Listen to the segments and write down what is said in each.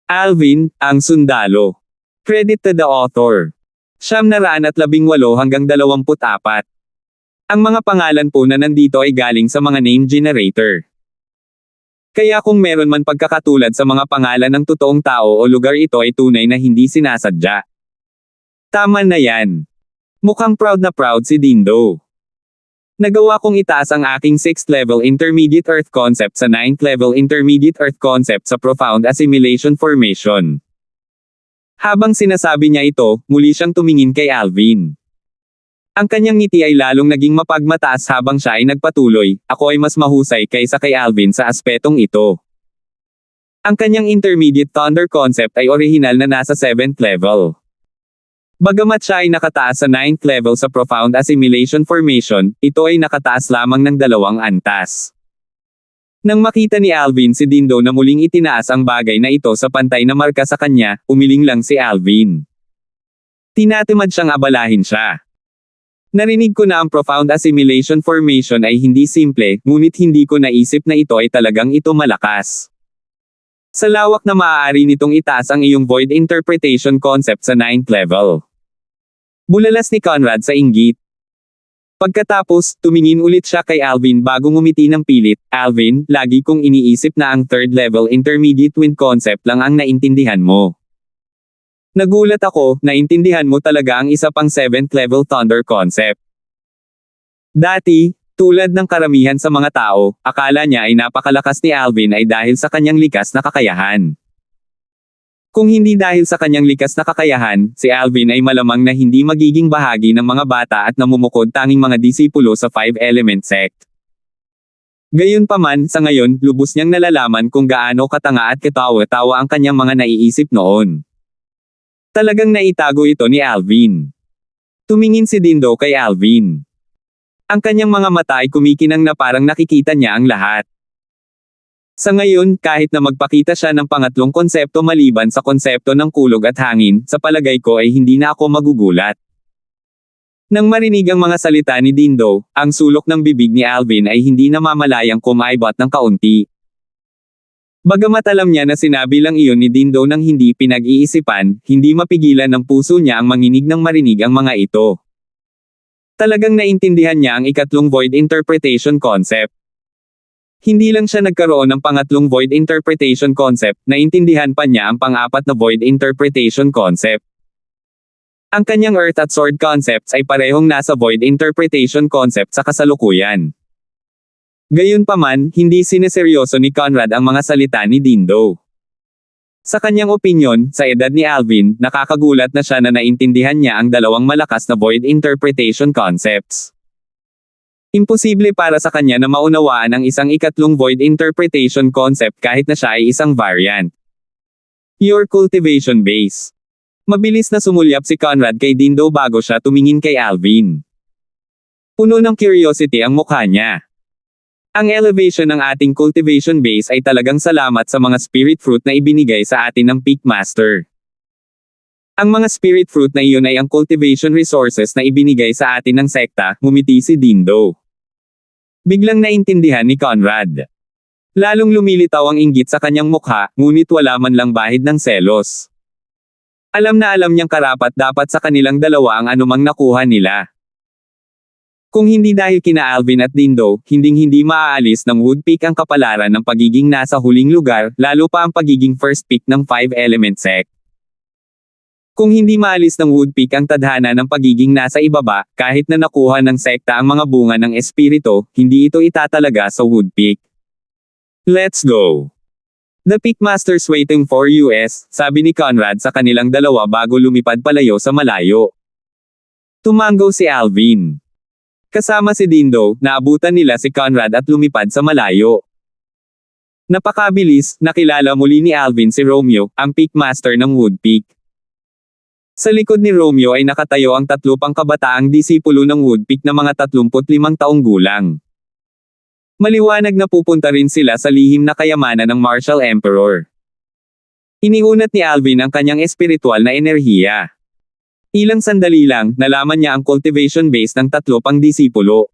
Alvin, ang sundalo. Credit to the author. 918 hanggang 24. Ang mga pangalan po na nandito ay galing sa mga name generator. Kaya kung meron man pagkakatulad sa mga pangalan ng totoong tao o lugar, ito ay tunay na hindi sinasadya. Tama na yan. Mukhang proud na proud si Dindo. Nagawa kong itaas ang aking 6th level intermediate earth concept sa 9th level intermediate earth concept sa profound assimilation formation. Habang sinasabi niya ito, muli siyang tumingin kay Alvin. Ang kanyang ngiti ay lalong naging mapagmataas habang siya ay nagpatuloy, ako ay mas mahusay kaysa kay Alvin sa aspetong ito. Ang kanyang intermediate thunder concept ay orihinal na nasa 7th level. Bagamat siya ay nakataas sa 9th level sa profound assimilation formation, ito ay nakataas lamang ng 2 antas. Nang makita ni Alvin si Dindo na muling itinaas ang bagay na ito sa pantay na marka sa kanya, umiling lang si Alvin. Tinatamad siyang abalahin siya. Narinig ko na ang profound assimilation formation ay hindi simple, ngunit hindi ko naisip na ito ay talagang malakas. Sa lawak na maaari nitong itaas ang iyong void interpretation concept sa 9th level. Bulalas ni Conrad sa inggit. Pagkatapos, tumingin ulit siya kay Alvin bago ngumiti ng pilit. Alvin, lagi kong iniisip na ang 3rd level intermediate wind concept lang ang naintindihan mo. Nagulat ako, naintindihan mo talaga ang isa pang 7th level thunder concept. Dati, tulad ng karamihan sa mga tao, akala niya ay napakalakas ni Alvin ay dahil sa kanyang likas na kakayahan. Kung hindi dahil sa kanyang likas na kakayahan, si Alvin ay malamang na hindi magiging bahagi ng mga bata at namumukod tanging mga disipulo sa 5-element sect. Gayunpaman, sa ngayon, lubos niyang nalalaman kung gaano katanga at katawa-tawa ang kanyang mga naiisip noon. Talagang naitago ito ni Alvin. Tumingin si Dindo kay Alvin. Ang kanyang mga mata ay kumikinang na parang nakikita niya ang lahat. Sa ngayon, kahit na magpakita siya ng pangatlong konsepto maliban sa konsepto ng kulog at hangin, sa palagay ko ay hindi na ako magugulat. Nang marinig ang mga salita ni Dindo, ang sulok ng bibig ni Alvin ay hindi namamalayang kumaibot ng kaunti. Bagamat alam niya na sinabi lang iyon ni Dindo nang hindi pinag-iisipan, hindi mapigilan ng puso niya ang manginig nang marinig ang mga ito. Talagang naintindihan niya ang ikatlong void interpretation concept. Hindi lang siya nagkaroon ng pangatlong void interpretation concept, naintindihan pa niya ang pang-apat na void interpretation concept. Ang kanyang earth at sword concepts ay parehong nasa void interpretation concept sa kasalukuyan. Gayunpaman, hindi sineseryoso ni Conrad ang mga salita ni Dindo. Sa kanyang opinyon, sa edad ni Alvin, nakakagulat na siya na naintindihan niya ang dalawang malakas na void interpretation concepts. Imposible para sa kanya na maunawaan ang isang ikatlong void interpretation concept kahit na siya ay isang variant. Your cultivation base. Mabilis na sumulyap si Conrad kay Dindo bago siya tumingin kay Alvin. Puno ng curiosity ang mukha niya. Ang elevation ng ating cultivation base ay talagang salamat sa mga spirit fruit na ibinigay sa atin ng Peak Master. Ang mga spirit fruit na iyon ay ang cultivation resources na ibinigay sa atin ng sekta, ngumiti si Dindo. Biglang naintindihan ni Conrad. Lalong lumilitaw ang inggit sa kanyang mukha, ngunit wala man lang bahid ng selos. Alam na alam niyang karapat dapat sa kanilang dalawa ang anumang nakuha nila. Kung hindi dahil kina Alvin at Dindo, hinding-hindi maaalis ng Woodpeak ang kapalaran ng pagiging nasa huling lugar, lalo pa ang pagiging first pick ng 5-element sect. Kung hindi maalis ng Woodpeak ang tadhana ng pagiging nasa ibaba, kahit na nakuha ng sekta ang mga bunga ng espiritu, hindi ito itatalaga sa Woodpeak. Let's go! The Peak Master's waiting for us, sabi ni Conrad sa kanilang dalawa bago lumipad palayo sa malayo. Tumango si Alvin. Kasama si Dindo, naabutan nila si Conrad at lumipad sa malayo. Napakabilis, nakilala muli ni Alvin si Romeo, ang Peak Master ng Woodpeak. Sa likod ni Romeo ay nakatayo ang 3 pang kabataang disipulo ng Woodpeak na mga 35 taong gulang. Maliwanag na pupunta rin sila sa lihim na kayamanan ng Martial Emperor. Iniunat ni Alvin ang kanyang espiritual na enerhiya. Ilang sandali lang, nalaman niya ang cultivation base ng 3 pang disipulo.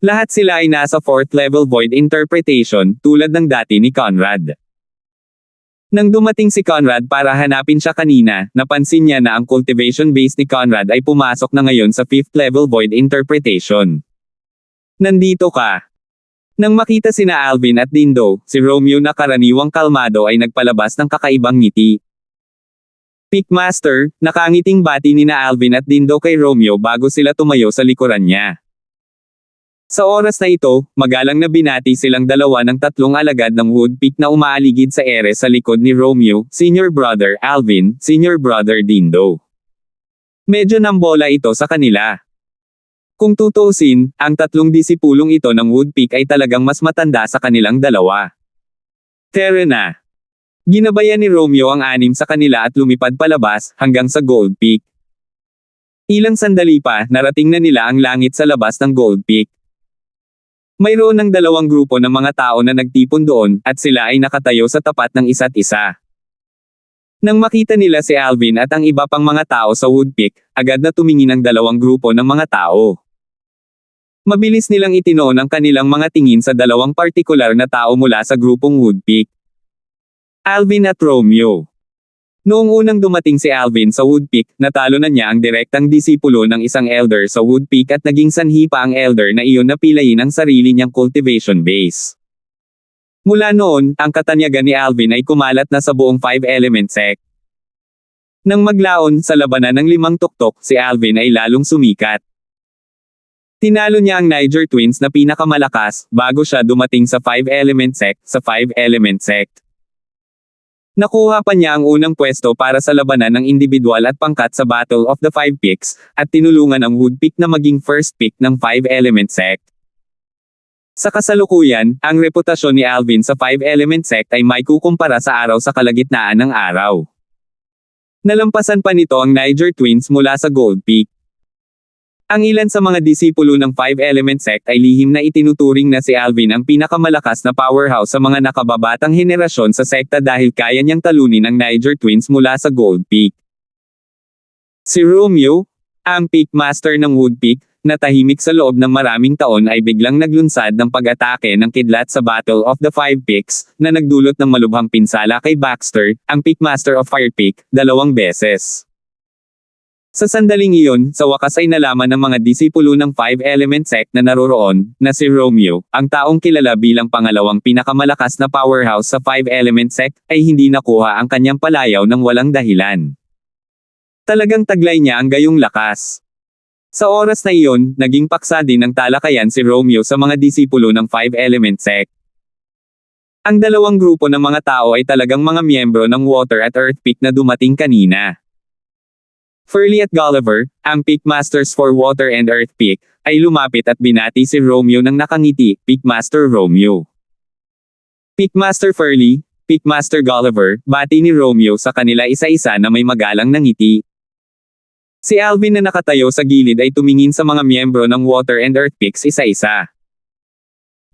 Lahat sila ay nasa 4th level void interpretation, tulad ng dati ni Conrad. Nang dumating si Conrad para hanapin siya kanina, napansin niya na ang cultivation base ni Conrad ay pumasok na ngayon sa 5th level void interpretation. Nandito ka. Nang makita sina Alvin at Dindo, si Romeo na karaniwang kalmado ay nagpalabas ng kakaibang ngiti. Pickmaster, nakangiting bati nina Alvin at Dindo kay Romeo bago sila tumayo sa likuran niya. Sa oras na ito, magalang na binati silang dalawa ng tatlong alagad ng Woodpeak na umaaligid sa ere sa likod ni Romeo, Senior Brother Alvin, Senior Brother Dindo. Medyo nambola ito sa kanila. Kung tutuusin, ang tatlong disipulong ito ng Woodpeak ay talagang mas matanda sa kanilang dalawa. Tara na. Ginabayan ni Romeo ang anim sa kanila at lumipad palabas, hanggang sa Gold Peak. Ilang sandali pa, narating na nila ang langit sa labas ng Gold Peak. Mayroon ng dalawang grupo ng mga tao na nagtipon doon, at sila ay nakatayo sa tapat ng isa't isa. Nang makita nila si Alvin at ang iba pang mga tao sa Woodpeak, agad na tumingin ang dalawang grupo ng mga tao. Mabilis nilang itinoon ang kanilang mga tingin sa dalawang partikular na tao mula sa grupong Woodpeak. Alvin at Romeo. Noong unang dumating si Alvin sa Woodpeak, natalo na niya ang direktang disipulo ng isang elder sa Woodpeak at naging sanhi pa ang elder na iyon na pilayin ang sarili niyang cultivation base. Mula noon, ang katanyagan ni Alvin ay kumalat na sa buong 5-element sect. Nang maglaon sa labanan ng 5 tuktok, si Alvin ay lalong sumikat. Tinalo niya ang Niger Twins na pinakamalakas, bago siya dumating sa 5-element sect, sa 5-element sect. Nakuha pa niya ang unang pwesto para sa labanan ng individual at pangkat sa Battle of the Five Peaks, at tinulungan ang Woodpeak na maging first pick ng 5-element sect. Sa kasalukuyan, ang reputasyon ni Alvin sa 5-element sect ay may kukumpara sa araw sa kalagitnaan ng araw. Nalampasan pa nito ang Niger Twins mula sa Gold Peak. Ang ilan sa mga disipulo ng 5-element sect ay lihim na itinuturing na si Alvin ang pinakamalakas na powerhouse sa mga nakababatang henerasyon sa sekta dahil kaya niyang talunin ang Niger Twins mula sa Gold Peak. Si Romeo, ang Pickmaster ng Woodpeak, na tahimik sa loob ng maraming taon ay biglang naglunsad ng pag-atake ng kidlat sa Battle of the Five Peaks, na nagdulot ng malubhang pinsala kay Baxter, ang Pickmaster of Fire Peak, 2 beses. Sa sandaling iyon, sa wakas ay nalaman ng mga disipulo ng 5-element sect na naroroon, na si Romeo, ang taong kilala bilang pangalawang pinakamalakas na powerhouse sa 5-element sect, ay hindi nakuha ang kanyang palayaw ng walang dahilan. Talagang taglay niya ang gayong lakas. Sa oras na iyon, naging paksa din ng talakayan si Romeo sa mga disipulo ng 5-element sect. Ang dalawang grupo ng mga tao ay talagang mga miyembro ng Water at Earth Peak na dumating kanina. Furley at Gulliver, ang Pickmasters for Water and Earth Peak, ay lumapit at binati si Romeo ng nakangiti, Pickmaster Romeo. Pickmaster Furley, Pickmaster Gulliver, bati ni Romeo sa kanila isa-isa na may magalang na ngiti. Si Alvin na nakatayo sa gilid ay tumingin sa mga miyembro ng Water and Earth Peaks isa-isa.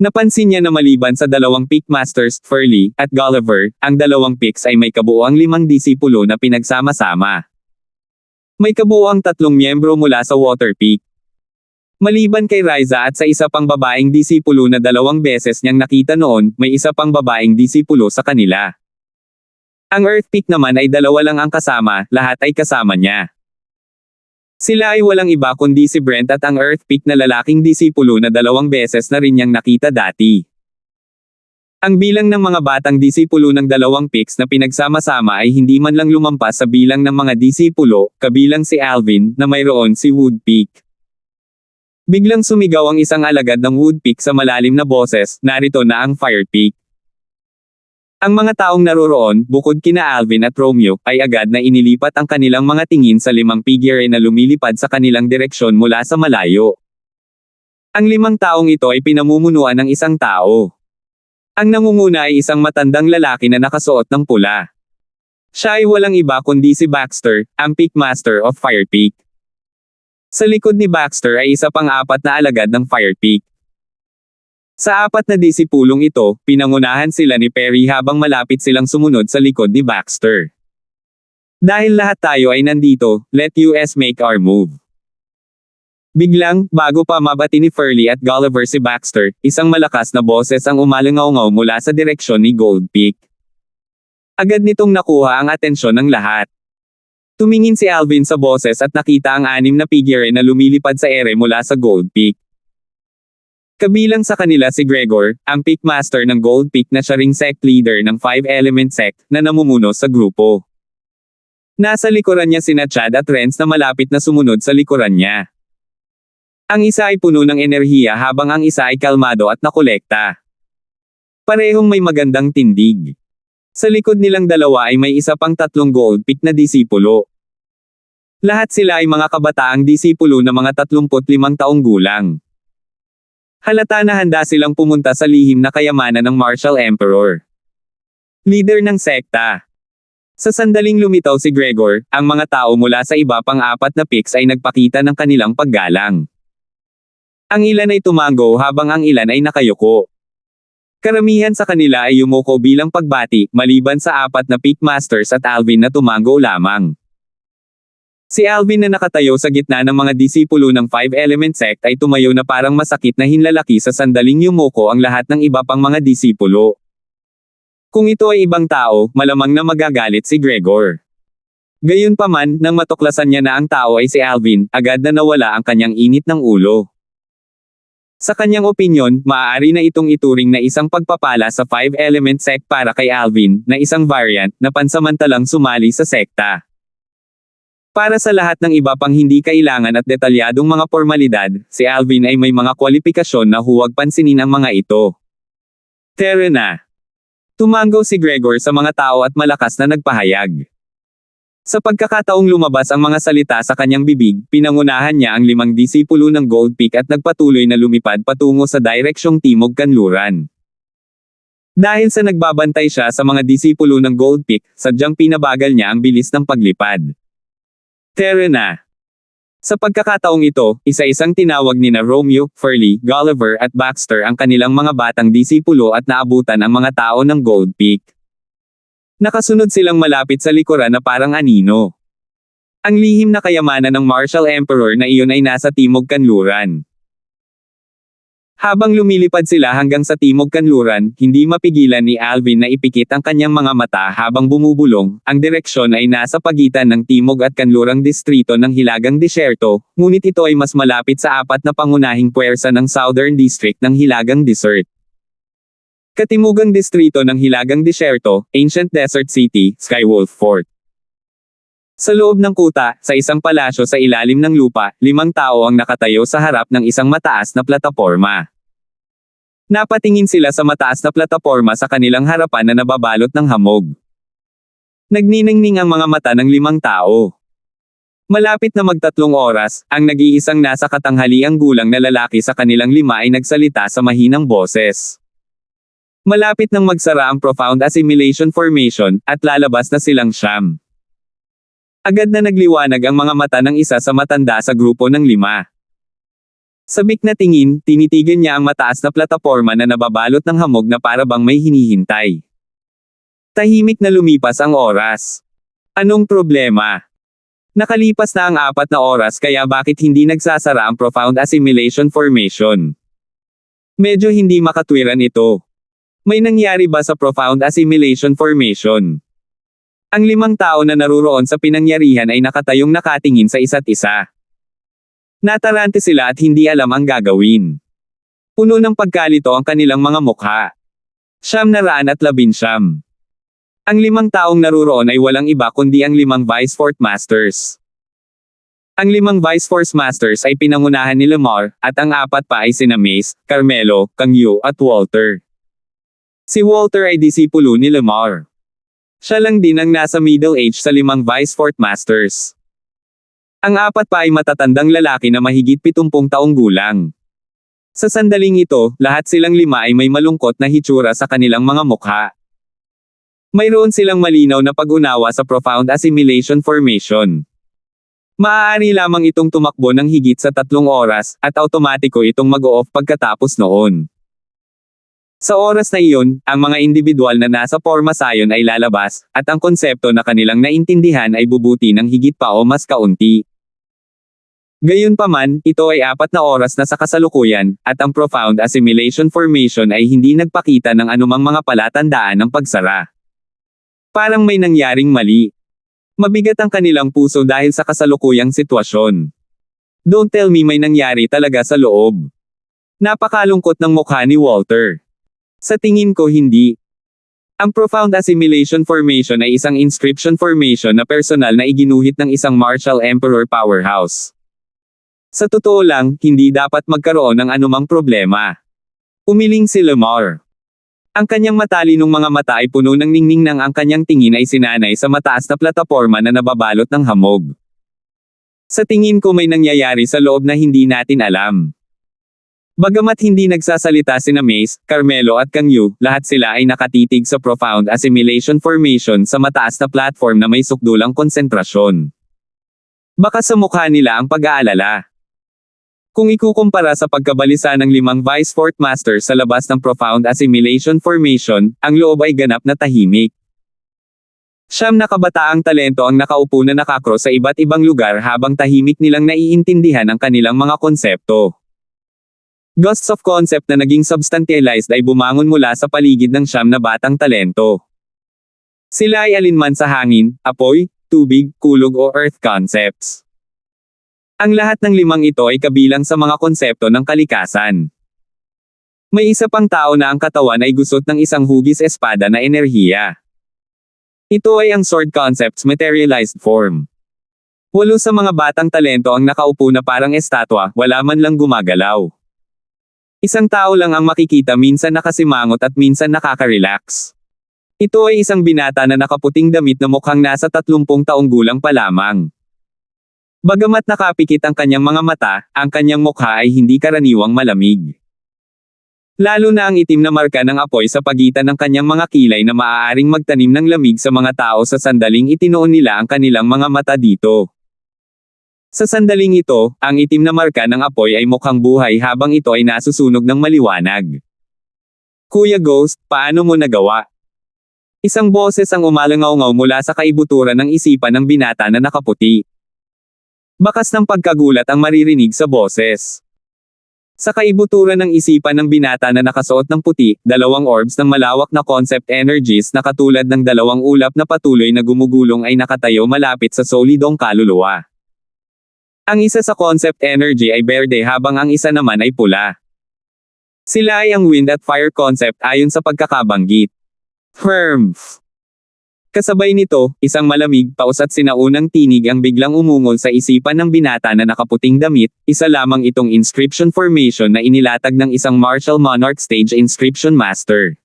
Napansin niya na maliban sa dalawang Pickmasters, Furley, at Gulliver, ang dalawang peaks ay may kabuuang 5 disipulo na pinagsama-sama. May kabuuang 3 miyembro mula sa Water Peak. Maliban kay Riza at sa isa pang babaeng disipulo na 2 beses niyang nakita noon, may isa pang babaeng disipulo sa kanila. Ang Earth Peak naman ay 2 lang ang kasama, lahat ay kasama niya. Sila ay walang iba kundi si Brent at ang Earth Peak na lalaking disipulo na 2 beses na rin niyang nakita dati. Ang bilang ng mga batang disipulo ng 2 peaks na pinagsama-sama ay hindi man lang lumampas sa bilang ng mga disipulo, kabilang si Alvin, na mayroon si Woodpeak. Biglang sumigaw ang isang alagad ng Woodpeak sa malalim na boses, narito na ang Fire Peak. Ang mga taong naroroon, bukod kina Alvin at Romeo, ay agad na inilipat ang kanilang mga tingin sa 5 figure na lumilipad sa kanilang direksyon mula sa malayo. Ang 5 taong ito ay pinamumunuan ng isang tao. Ang nangunguna ay isang matandang lalaki na nakasuot ng pula. Siya ay walang iba kundi si Baxter, ang Pickmaster of Fire Peak. Sa likod ni Baxter ay isa pang 4 na alagad ng Fire Peak. Sa 4 na disipulong ito, pinangunahan sila ni Perry habang malapit silang sumunod sa likod ni Baxter. Dahil lahat tayo ay nandito, let us make our move. Biglang, bago pa mabati ni Furley at Gulliver si Baxter, isang malakas na boses ang umalangaw-ngaw mula sa direksyon ni Gold Peak. Agad nitong nakuha ang atensyon ng lahat. Tumingin si Alvin sa boses at nakita ang 6 na figure na lumilipad sa ere mula sa Gold Peak. Kabilang sa kanila si Gregor, ang Peak Master ng Gold Peak na siya ring sect leader ng 5-element sect na namumuno sa grupo. Nasa likuran niya sina Chad at Renz na malapit na sumunod sa likuran niya. Ang isa ay puno ng enerhiya habang ang isa ay kalmado at nakolekta. Parehong may magandang tindig. Sa likod nilang dalawa ay may isa pang 3 Gold Peak na disipulo. Lahat sila ay mga kabataang disipulo na mga 35 taong gulang. Halata na handa silang pumunta sa lihim na kayamanan ng Martial Emperor. Leader ng sekta. Sa sandaling lumitaw si Gregor, ang mga tao mula sa iba pang 4 na peaks ay nagpakita ng kanilang paggalang. Ang ilan ay tumango habang ang ilan ay nakayuko. Karamihan sa kanila ay yumuko bilang pagbati, maliban sa 4 na Peak Masters at Alvin na tumango lamang. Si Alvin na nakatayo sa gitna ng mga disipulo ng 5-element sect ay tumayo na parang masakit na hinlalaki sa sandaling yumuko ang lahat ng iba pang mga disipulo. Kung ito ay ibang tao, malamang na magagalit si Gregor. Gayunpaman, nang matuklasan niya na ang tao ay si Alvin, agad na nawala ang kanyang init ng ulo. Sa kanyang opinyon, maaari na itong ituring na isang pagpapala sa 5-element sect para kay Alvin, na isang variant na pansamantalang sumali sa sekta. Para sa lahat ng iba pang hindi kailangan at detalyadong mga formalidad, si Alvin ay may mga kwalifikasyon na huwag pansinin ang mga ito. Tara na. Tumango si Gregor sa mga tao at malakas na nagpahayag. Sa pagkakataong lumabas ang mga salita sa kanyang bibig, pinangunahan niya ang 5 disipulo ng Gold Peak at nagpatuloy na lumipad patungo sa direksyong Timog Kanluran. Dahil sa nagbabantay siya sa mga disipulo ng Gold Peak, sadyang pinabagal niya ang bilis ng paglipad. Tara na. Sa pagkakataong ito, isa-isang tinawag nina Romeo, Furley, Gulliver at Baxter ang kanilang mga batang disipulo at naabutan ang mga tao ng Gold Peak. Nakasunod silang malapit sa likuran na parang anino. Ang lihim na kayamanan ng Martial Emperor na iyon ay nasa Timog Kanluran. Habang lumilipad sila hanggang sa Timog Kanluran, hindi mapigilan ni Alvin na ipikit ang kanyang mga mata habang bumubulong. Ang direksyon ay nasa pagitan ng Timog at Kanlurang distrito ng Hilagang Disyerto, ngunit ito ay mas malapit sa 4 na pangunahing puwersa ng Southern District ng Hilagang Desert. Katimugang distrito ng Hilagang Disyerto, Ancient Desert City, Skywolf Fort. Sa loob ng kuta, sa isang palasyo sa ilalim ng lupa, 5 tao ang nakatayo sa harap ng isang mataas na plataporma. Napatingin sila sa mataas na plataporma sa kanilang harapan na nababalot ng hamog. Nagniningning ang mga mata ng 5 tao. Malapit na mag-3 oras, ang nag-iisang nasa katanghaliang gulang na lalaki sa kanilang 5 ay nagsalita sa mahinang boses. Malapit nang magsara ang Profound Assimilation Formation, at lalabas na silang siyam. Agad na nagliwanag ang mga mata ng isa sa matanda sa grupo ng 5. Sabik na tingin, tinitigan niya ang mataas na plataporma na nababalot ng hamog na para bang may hinihintay. Tahimik na lumipas ang oras. Anong problema? Nakalipas na ang 4 na oras kaya bakit hindi nagsasara ang Profound Assimilation Formation? Medyo hindi makatwiran ito. May nangyari ba sa Profound Assimilation Formation? Ang 5 tao na naruroon sa pinangyarihan ay nakatayong nakatingin sa isa't isa. Natarante sila at hindi alam ang gagawin. Puno ng pagkalito ang kanilang mga mukha. 919. Ang 5 taong naruroon ay walang iba kundi ang 5 Vice Fort Masters. Ang 5 Vice Force Masters ay pinangunahan ni Lamar, at ang 4 pa ay sina Mace, Carmelo, Kangyu at Walter. Si Walter ay disipulo ni Lamar. Siya lang din ang nasa middle age sa 5 Vice Fort Masters. Ang 4 pa ay matatandang lalaki na mahigit 70 taong gulang. Sa sandaling ito, lahat silang 5 ay may malungkot na hitsura sa kanilang mga mukha. Mayroon silang malinaw na pag-unawa sa Profound Assimilation Formation. Maaari lamang itong tumakbo ng higit sa 3 oras, at automatiko itong mag-o-off pagkatapos noon. Sa oras na iyon, ang mga individual na nasa pormasayon ay lalabas, at ang konsepto na kanilang naintindihan ay bubuti ng higit pa o mas kaunti. Gayunpaman, ito ay 4 na oras na sa kasalukuyan, at ang Profound Assimilation Formation ay hindi nagpakita ng anumang mga palatandaan ng pagsara. Parang may nangyaring mali. Mabigat ang kanilang puso dahil sa kasalukuyang sitwasyon. Don't tell me may nangyari talaga sa loob. Napakalungkot ng mukha ni Walter. Sa tingin ko hindi. Ang Profound Assimilation Formation ay isang inscription formation na personal na iginuhit ng isang martial emperor powerhouse. Sa totoo lang, hindi dapat magkaroon ng anumang problema. Umiling si Lemar. Ang kanyang matalinong mga mata ay puno ng ningning nang ang kanyang tingin ay sinanay sa mataas na plataporma na nababalot ng hamog. Sa tingin ko may nangyayari sa loob na hindi natin alam. Bagamat hindi nagsasalita sina Mace, Carmelo at Kang Yu, lahat sila ay nakatitig sa Profound Assimilation Formation sa mataas na platform na may sukdulang konsentrasyon. Baka sa mukha nila ang pag-aalala. Kung ikukumpara sa pagkabalisa ng 5 Vice Fourth Masters sa labas ng Profound Assimilation Formation, ang loob ay ganap na tahimik. 9 na kabataang talento ang nakaupo na nakakross sa iba't ibang lugar habang tahimik nilang naiintindihan ang kanilang mga konsepto. Ghosts of concept na naging substantialized ay bumangon mula sa paligid ng 9 na batang talento. Sila ay alinman sa hangin, apoy, tubig, kulog o earth concepts. Ang lahat ng 5 ito ay kabilang sa mga konsepto ng kalikasan. May isa pang tao na ang katawan ay gusot ng isang hugis espada na enerhiya. Ito ay ang sword concept's materialized form. 8 sa mga batang talento ang nakaupo na parang estatwa, wala man lang gumagalaw. Isang tao lang ang makikita minsan nakasimangot at minsan nakaka-relax. Ito ay isang binata na nakaputing damit na mukhang nasa 30 taong gulang pa lamang. Bagamat nakapikit ang kanyang mga mata, ang kanyang mukha ay hindi karaniwang malamig. Lalo na ang itim na marka ng apoy sa pagitan ng kanyang mga kilay na maaaring magtanim ng lamig sa mga tao sa sandaling itinoon nila ang kanilang mga mata dito. Sa sandaling ito, ang itim na marka ng apoy ay mukhang buhay habang ito ay nasusunog ng maliwanag. Kuya Ghost, paano mo nagawa? Isang boses ang umalangaw-ngaw mula sa kaibuturan ng isipan ng binata na nakaputi. Bakas ng pagkagulat ang maririnig sa boses. Sa kaibuturan ng isipan ng binata na nakasuot ng puti, 2 orbs ng malawak na concept energies na katulad ng 2 ulap na patuloy na gumugulong ay nakatayo malapit sa solidong kaluluwa. Ang isa sa concept energy ay berde habang ang isa naman ay pula. Sila ay ang wind at fire concept ayon sa pagkakabanggit. Firm. Kasabay nito, isang malamig, pausat sinaunang tinig ang biglang umungol sa isipan ng binata na nakaputing damit, isa lamang itong inscription formation na inilatag ng isang martial monarch stage inscription master.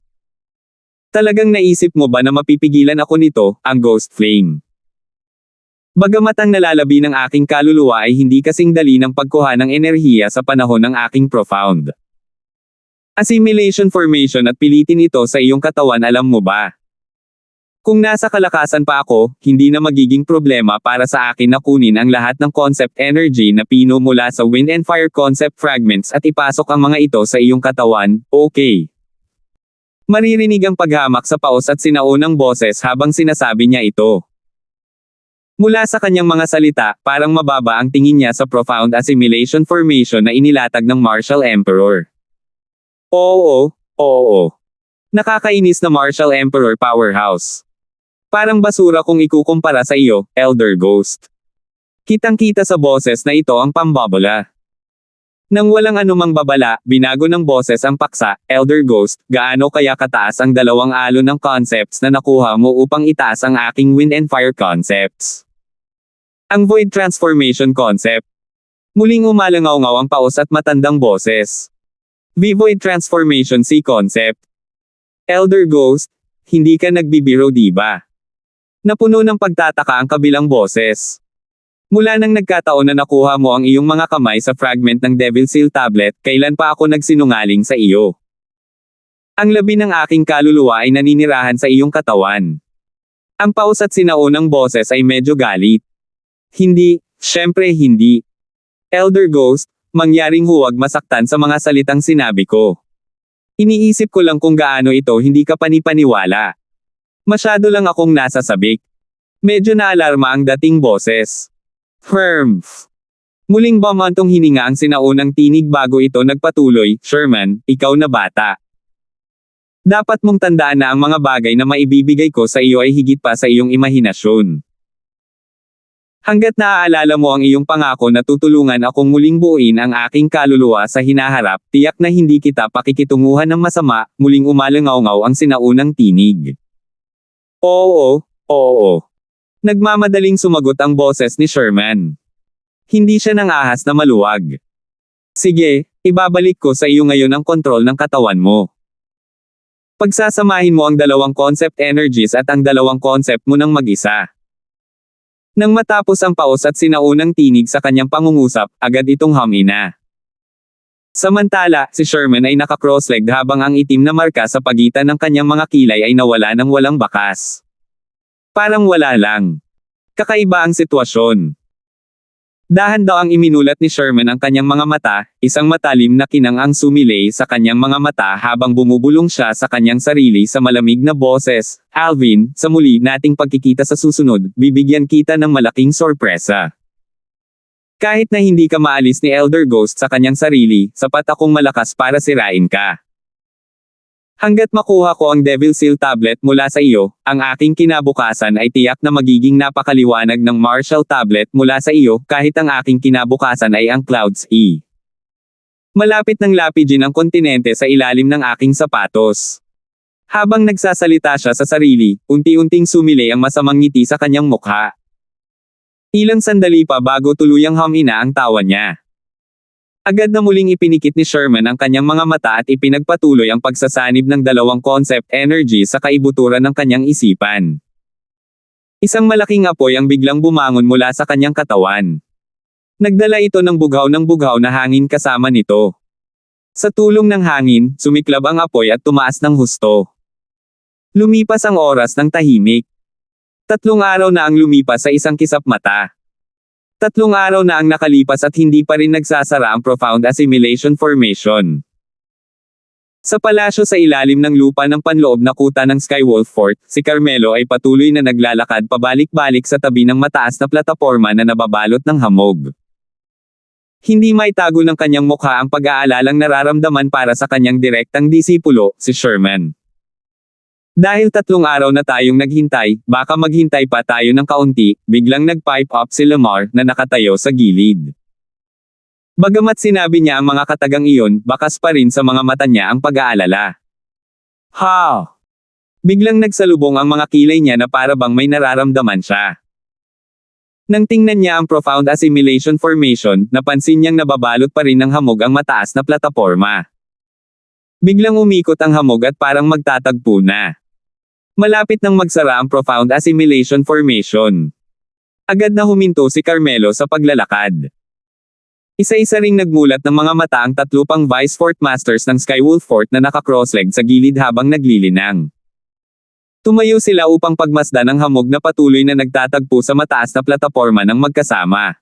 Talagang naisip mo ba na mapipigilan ako nito, ang ghost flame? Bagamat ang nalalabi ng aking kaluluwa ay hindi kasing dali ng pagkuha ng enerhiya sa panahon ng aking profound assimilation formation at pilitin ito sa iyong katawan, alam mo ba? Kung nasa kalakasan pa ako, hindi na magiging problema para sa akin na kunin ang lahat ng concept energy na pino mula sa wind and fire concept fragments at ipasok ang mga ito sa iyong katawan, okay? Maririnig ang paghamak sa paos at sinaunang boses habang sinasabi niya ito. Mula sa kanyang mga salita, parang mababa ang tingin niya sa profound assimilation formation na inilatag ng Martial Emperor. Oo. Nakakainis na Martial Emperor powerhouse. Parang basura kung ikukumpara sa iyo, Elder Ghost. Kitang-kita sa boses na ito ang pambabala. Nang walang anumang babala, binago ng boses ang paksa, Elder Ghost, gaano kaya kataas ang 2 alon ng concepts na nakuha mo upang itaas ang aking wind and fire concepts? Ang void transformation concept. Muling umalangaw-ngaw ang paos at matandang boses. V-void transformation C concept. Elder Ghost, hindi ka nagbibiro diba? Napuno ng pagtataka ang kabilang boses. Mula nang nagkataon na nakuha mo ang iyong mga kamay sa fragment ng Devil Seal Tablet, kailan pa ako nagsinungaling sa iyo? Ang labi ng aking kaluluwa ay naninirahan sa iyong katawan. Ang paus at sinaunang boses ay medyo galit. Hindi, syempre hindi. Elder Ghost, mangyaring huwag masaktan sa mga salitang sinabi ko. Iniisip ko lang kung gaano ito hindi ka panipaniwala. Masyado lang akong nasa sabik. Medyo naalarma ang dating boses. Firm. Muling bumantong hininga ang sinaunang tinig bago ito nagpatuloy, Sherman, ikaw na bata. Dapat mong tandaan na ang mga bagay na maibibigay ko sa iyo ay higit pa sa iyong imahinasyon. Hanggat naaalala mo ang iyong pangako na tutulungan akong muling buuin ang aking kaluluwa sa hinaharap, tiyak na hindi kita pakikitunguhan ng masama, muling umalangaw-ngaw ang sinaunang tinig. Oo, oo. Nagmamadaling sumagot ang boses ni Sherman. Hindi siya nang ahas na maluwag. Sige, ibabalik ko sa iyo ngayon ang kontrol ng katawan mo. Pagsasamahin mo ang dalawang concept energies at ang dalawang concept mo ng mag-isa. Nang matapos ang paos at sinaunang tinig sa kanyang pangungusap, agad itong humina. Samantala, si Sherman ay naka-cross-legged habang ang itim na marka sa pagitan ng kanyang mga kilay ay nawala ng walang bakas. Parang wala lang. Kakaiba ang sitwasyon. Dahan-daw ang iminulat ni Sherman ang kanyang mga mata, isang matalim na kinang ang sumilay sa kanyang mga mata habang bumubulong siya sa kanyang sarili sa malamig na boses, Alvin, sa muli nating pagkikita sa susunod, bibigyan kita ng malaking sorpresa. Kahit na hindi ka maalis ni Elder Ghost sa kanyang sarili, sapat akong malakas para sirain ka. Hanggat makuha ko ang Devil Seal tablet mula sa iyo, ang aking kinabukasan ay tiyak na magiging napakaliwanag ng Marshall tablet mula sa iyo, kahit ang aking kinabukasan ay ang Clouds E. Malapit ng lapidin ang kontinente sa ilalim ng aking sapatos. Habang nagsasalita siya sa sarili, unti-unting sumilay ang masamang ngiti sa kanyang mukha. Ilang sandali pa bago tuluyang humina ang tawa niya. Agad na muling ipinikit ni Sherman ang kanyang mga mata at ipinagpatuloy ang pagsasanib ng dalawang concept energy sa kaibuturan ng kanyang isipan. Isang malaking apoy ang biglang bumangon mula sa kanyang katawan. Nagdala ito ng bughaw na hangin kasama nito. Sa tulong ng hangin, sumiklab ang apoy at tumaas ng husto. Lumipas ang oras ng tahimik. 3 araw na ang lumipas sa isang kisap mata. 3 araw na ang nakalipas at hindi pa rin nagsasara ang Profound Assimilation Formation. Sa palasyo sa ilalim ng lupa ng panloob na kuta ng Skywolf Fort, si Carmelo ay patuloy na naglalakad pabalik-balik sa tabi ng mataas na plataporma na nababalot ng hamog. Hindi maitago ng kanyang mukha ang pag-aalalang nararamdaman para sa kanyang direktang disipulo, si Sherman. Dahil 3 araw na tayong naghintay, baka maghintay pa tayo ng kaunti, biglang nag-pipe up si Lamar na nakatayo sa gilid. Bagamat sinabi niya ang mga katagang iyon, bakas pa rin sa mga mata niya ang pag-aalala. Ha! Biglang nagsalubong ang mga kilay niya na para bang may nararamdaman siya. Nang tingnan niya ang Profound Assimilation Formation, napansin niyang nababalot pa rin ng hamog ang mataas na plataporma. Biglang umikot ang hamog at parang magtatagpo na. Malapit nang magsara ang Profound Assimilation Formation. Agad na huminto si Carmelo sa paglalakad. Isa-isa ring nagmulat ng mga mata ang 3 pang Vice Fort Masters ng Skywolf Fort na naka-cross-legged sa gilid habang naglilinang. Tumayo sila upang pagmasdan ang hamog na patuloy na nagtatagpo sa mataas na plataporma ng magkasama.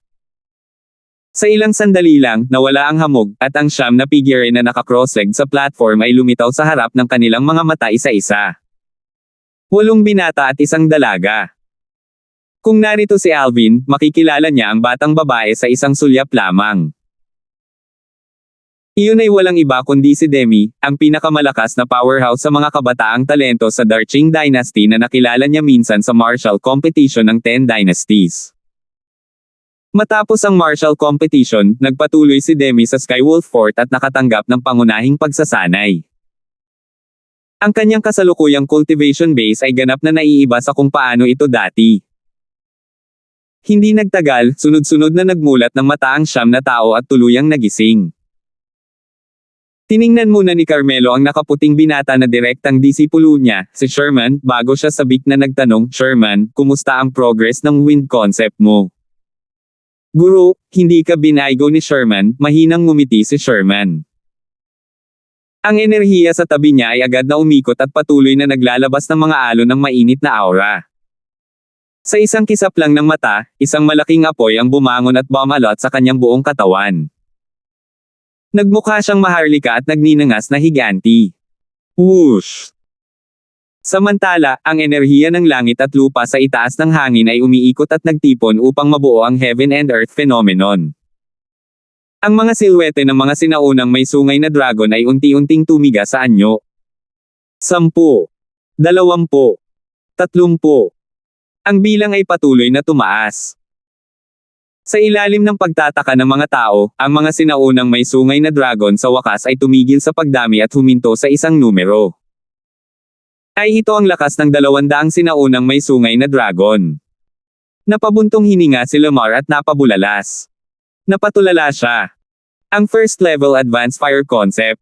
Sa ilang sandali lang, nawala ang hamog, at ang 9 na figure na naka-cross-legged sa platform ay lumitaw sa harap ng kanilang mga mata isa-isa. 8 binata at 1 dalaga. Kung narito si Alvin, makikilala niya ang batang babae sa isang sulyap lamang. Iyon ay walang iba kundi si Demi, ang pinakamalakas na powerhouse sa mga kabataang talento sa Darching Dynasty na nakilala niya minsan sa martial competition ng 10 Dynasties. Matapos ang martial competition, nagpatuloy si Demi sa Skywolf Fort at nakatanggap ng pangunahing pagsasanay. Ang kanyang kasalukuyang cultivation base ay ganap na naiiba sa kung paano ito dati. Hindi nagtagal, sunod-sunod na nagmulat ng mata ang 9 na tao at tuluyang nagising. Tiningnan muna ni Carmelo ang nakaputing binata na direktang disipulo niya, si Sherman, bago siya sabik na nagtanong, Sherman, kumusta ang progress ng wind concept mo? Guro, hindi ka binaygo ni Sherman, mahinang ngumiti si Sherman. Ang enerhiya sa tabi niya ay agad na umikot at patuloy na naglalabas ng mga alon ng mainit na aura. Sa isang kisap lang ng mata, isang malaking apoy ang bumangon at bumalot sa kanyang buong katawan. Nagmukha siyang maharlika at nagninangas na higanti. Whoosh! Samantala, ang enerhiya ng langit at lupa sa itaas ng hangin ay umiikot at nagtipon upang mabuo ang heaven and earth phenomenon. Ang mga silhwete ng mga sinaunang may sungay na dragon ay unti-unting tumiga sa anyo. 10, 20, 30. Ang bilang ay patuloy na tumaas. Sa ilalim ng pagtataka ng mga tao, ang mga sinaunang may sungay na dragon sa wakas ay tumigil sa pagdami at huminto sa isang numero. Ay ito ang lakas ng 200 sinaunang may sungay na dragon. Napabuntong hininga si Lamar at napabulalas. Napatulala siya. Ang first level advanced fire concept.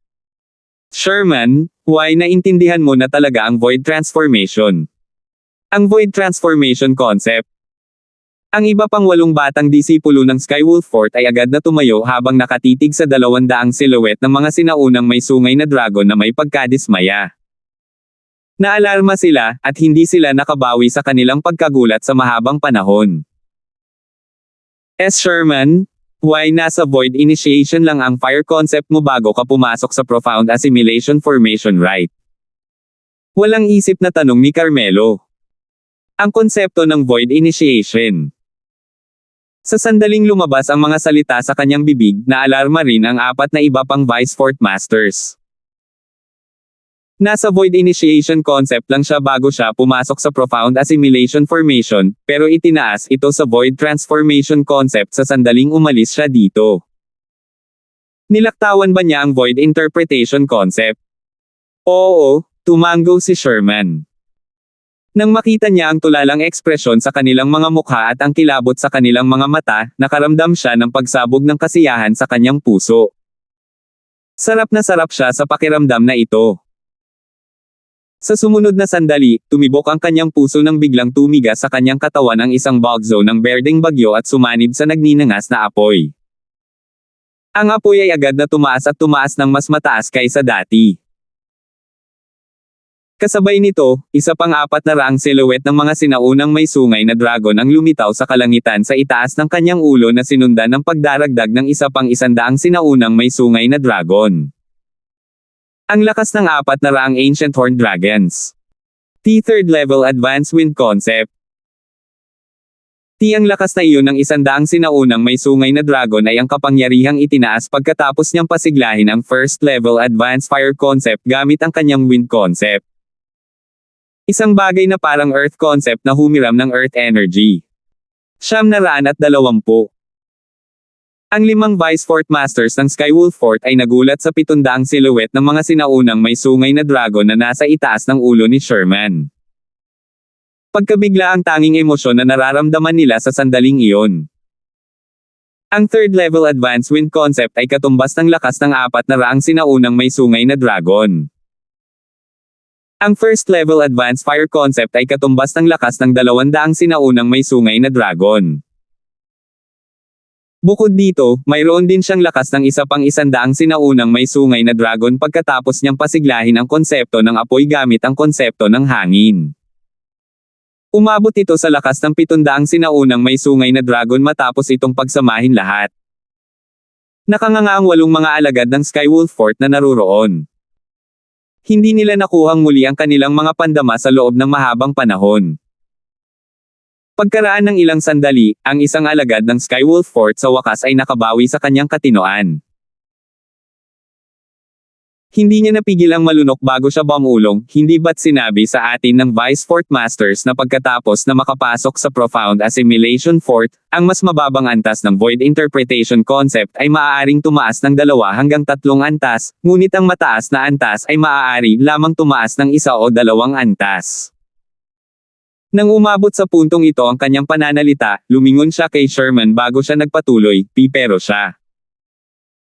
Sherman, why naintindihan mo na talaga ang void transformation? Ang void transformation concept. Ang iba pang 8 batang disipulo ng Skywolf Fort ay agad na tumayo habang nakatitig sa 200 silhouette ng mga sinaunang may sungay na dragon na may pagkadismaya. Naalarma sila, at hindi sila nakabawi sa kanilang pagkagulat sa mahabang panahon. Sherman, why nasa void initiation lang ang fire concept mo bago ka pumasok sa profound assimilation formation, right? Walang isip na tanong ni Carmelo. Ang konsepto ng void initiation. Sa sandaling lumabas ang mga salita sa kanyang bibig, naalarma rin ang 4 na iba pang Vice Fort Masters. Nasa void initiation concept lang siya bago siya pumasok sa profound assimilation formation, pero itinaas ito sa void transformation concept sa sandaling umalis siya dito. Nilaktawan ba niya ang void interpretation concept? Oo, tumango si Sherman. Nang makita niya ang tulalang ekspresyon sa kanilang mga mukha at ang kilabot sa kanilang mga mata, nakaramdam siya ng pagsabog ng kasiyahan sa kanyang puso. Sarap na sarap siya sa pakiramdam na ito. Sa sumunod na sandali, tumibok ang kanyang puso nang biglang tumigas sa kanyang katawan ang isang bagzo ng berdeng bagyo at sumanib sa nagninangas na apoy. Ang apoy ay agad na tumaas ng mas mataas kaysa dati. Kasabay nito, isa pang 400 silhouette ng mga sinaunang may sungay na dragon ang lumitaw sa kalangitan sa itaas ng kanyang ulo na sinundan ng pagdaragdag ng isa pang 100 sinaunang may sungay na dragon. Ang lakas ng 400 ancient horned dragons. T3rd level advanced wind concept. Ang lakas na iyon ng 100 sinaunang may sungay na dragon ay ang kapangyarihang itinaas pagkatapos niyang pasiglahin ang first level advanced fire concept gamit ang kanyang wind concept. Isang bagay na parang Earth concept na humiram ng Earth energy. 920. Ang 5 Vice Fort Masters ng Skywolf Fort ay nagulat sa 700 silhouette ng mga sinaunang may sungay na dragon na nasa itaas ng ulo ni Sherman. Pagkabigla ang tanging emosyon na nararamdaman nila sa sandaling iyon. Ang 3rd level advanced wind concept ay katumbas ng lakas ng 400 sinaunang may sungay na dragon. Ang first level advanced fire concept ay katumbas ng lakas ng 200 sinaunang may sungay na dragon. Bukod dito, mayroon din siyang lakas ng isa pang 100 sinaunang may sungay na dragon pagkatapos niyang pasiglahin ang konsepto ng apoy gamit ang konsepto ng hangin. Umabot ito sa lakas ng 700 sinaunang may sungay na dragon matapos itong pagsamahin lahat. Nakanganga ang 8 mga alagad ng Skywolf Fort na naruroon. Hindi nila nakuhang muli ang kanilang mga pandama sa loob ng mahabang panahon. Pagkaraan ng ilang sandali, ang isang alagad ng Skywolf Fort sa wakas ay nakabawi sa kanyang katinoan. Hindi niya napigil ang malunok bago siya bumulong, hindi ba't sinabi sa atin ng Vice Fort Masters na pagkatapos na makapasok sa Profound Assimilation Fort, ang mas mababang antas ng Void Interpretation Concept ay maaaring tumaas ng 2 hanggang 3 antas, ngunit ang mataas na antas ay maaari lamang tumaas ng 1 o 2 antas. Nang umabot sa puntong ito ang kanyang pananalita, lumingon siya kay Sherman bago siya nagpatuloy, pero siya.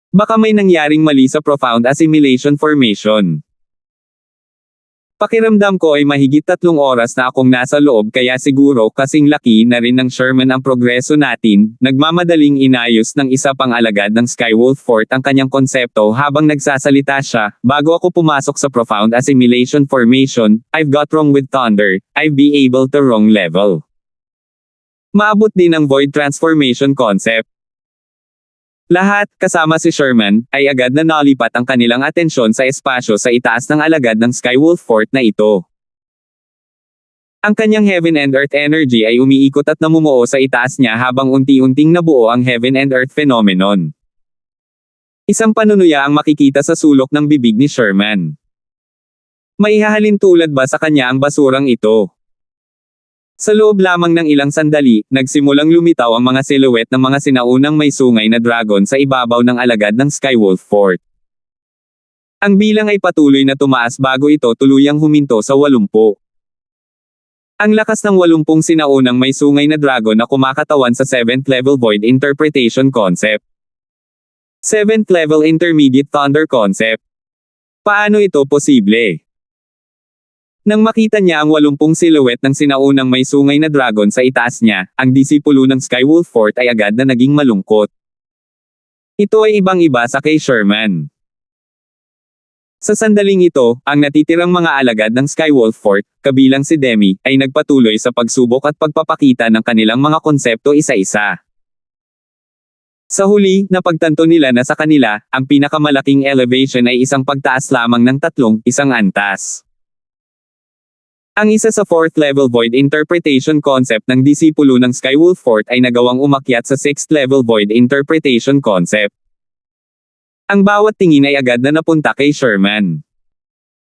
Baka may nangyaring mali sa profound assimilation formation. Pakiramdam ko ay mahigit 3 oras na akong nasa loob kaya siguro kasing laki na rin ng Sherman ang progreso natin, nagmamadaling inayos ng isa pang alagad ng Skywolf Fort ang kanyang konsepto habang nagsasalita siya, bago ako pumasok sa profound assimilation formation, I've got wrong with thunder, I've be able to wrong level. Maabot din ang void transformation concept. Lahat, kasama si Sherman, ay agad na nalipat ang kanilang atensyon sa espasyo sa itaas ng alagad ng Skywolf Fort na ito. Ang kanyang Heaven and Earth energy ay umiikot at namumuo sa itaas niya habang unti-unting nabuo ang Heaven and Earth phenomenon. Isang panunuya ang makikita sa sulok ng bibig ni Sherman. Maihahalin tulad ba sa kanya ang basurang ito? Sa loob lamang ng ilang sandali, nagsimulang lumitaw ang mga silhouette ng mga sinaunang may sungay na dragon sa ibabaw ng alagad ng Skywolf Fort. Ang bilang ay patuloy na tumaas bago ito tuluyang huminto sa 80. Ang lakas ng 80 sinaunang may sungay na dragon na kumakatawan sa 7th level Void Interpretation Concept. 7th level Intermediate Thunder Concept. Paano ito posible? Nang makita niya ang 80 silhouette ng sinaunang may sungay na dragon sa itaas niya, ang disipulo ng Skywolf Fort ay agad na naging malungkot. Ito ay ibang-iba sa kay Sherman. Sa sandaling ito, ang natitirang mga alagad ng Skywolf Fort, kabilang si Demi, ay nagpatuloy sa pagsubok at pagpapakita ng kanilang mga konsepto isa-isa. Sa huli, napagtanto nila na sa kanila, ang pinakamalaking elevation ay isang pagtaas lamang ng 1 antas. Ang isa sa 4th level Void Interpretation Concept ng disipulo ng Skywolf Fort ay nagawang umakyat sa 6th level Void Interpretation Concept. Ang bawat tingin ay agad na napunta kay Sherman.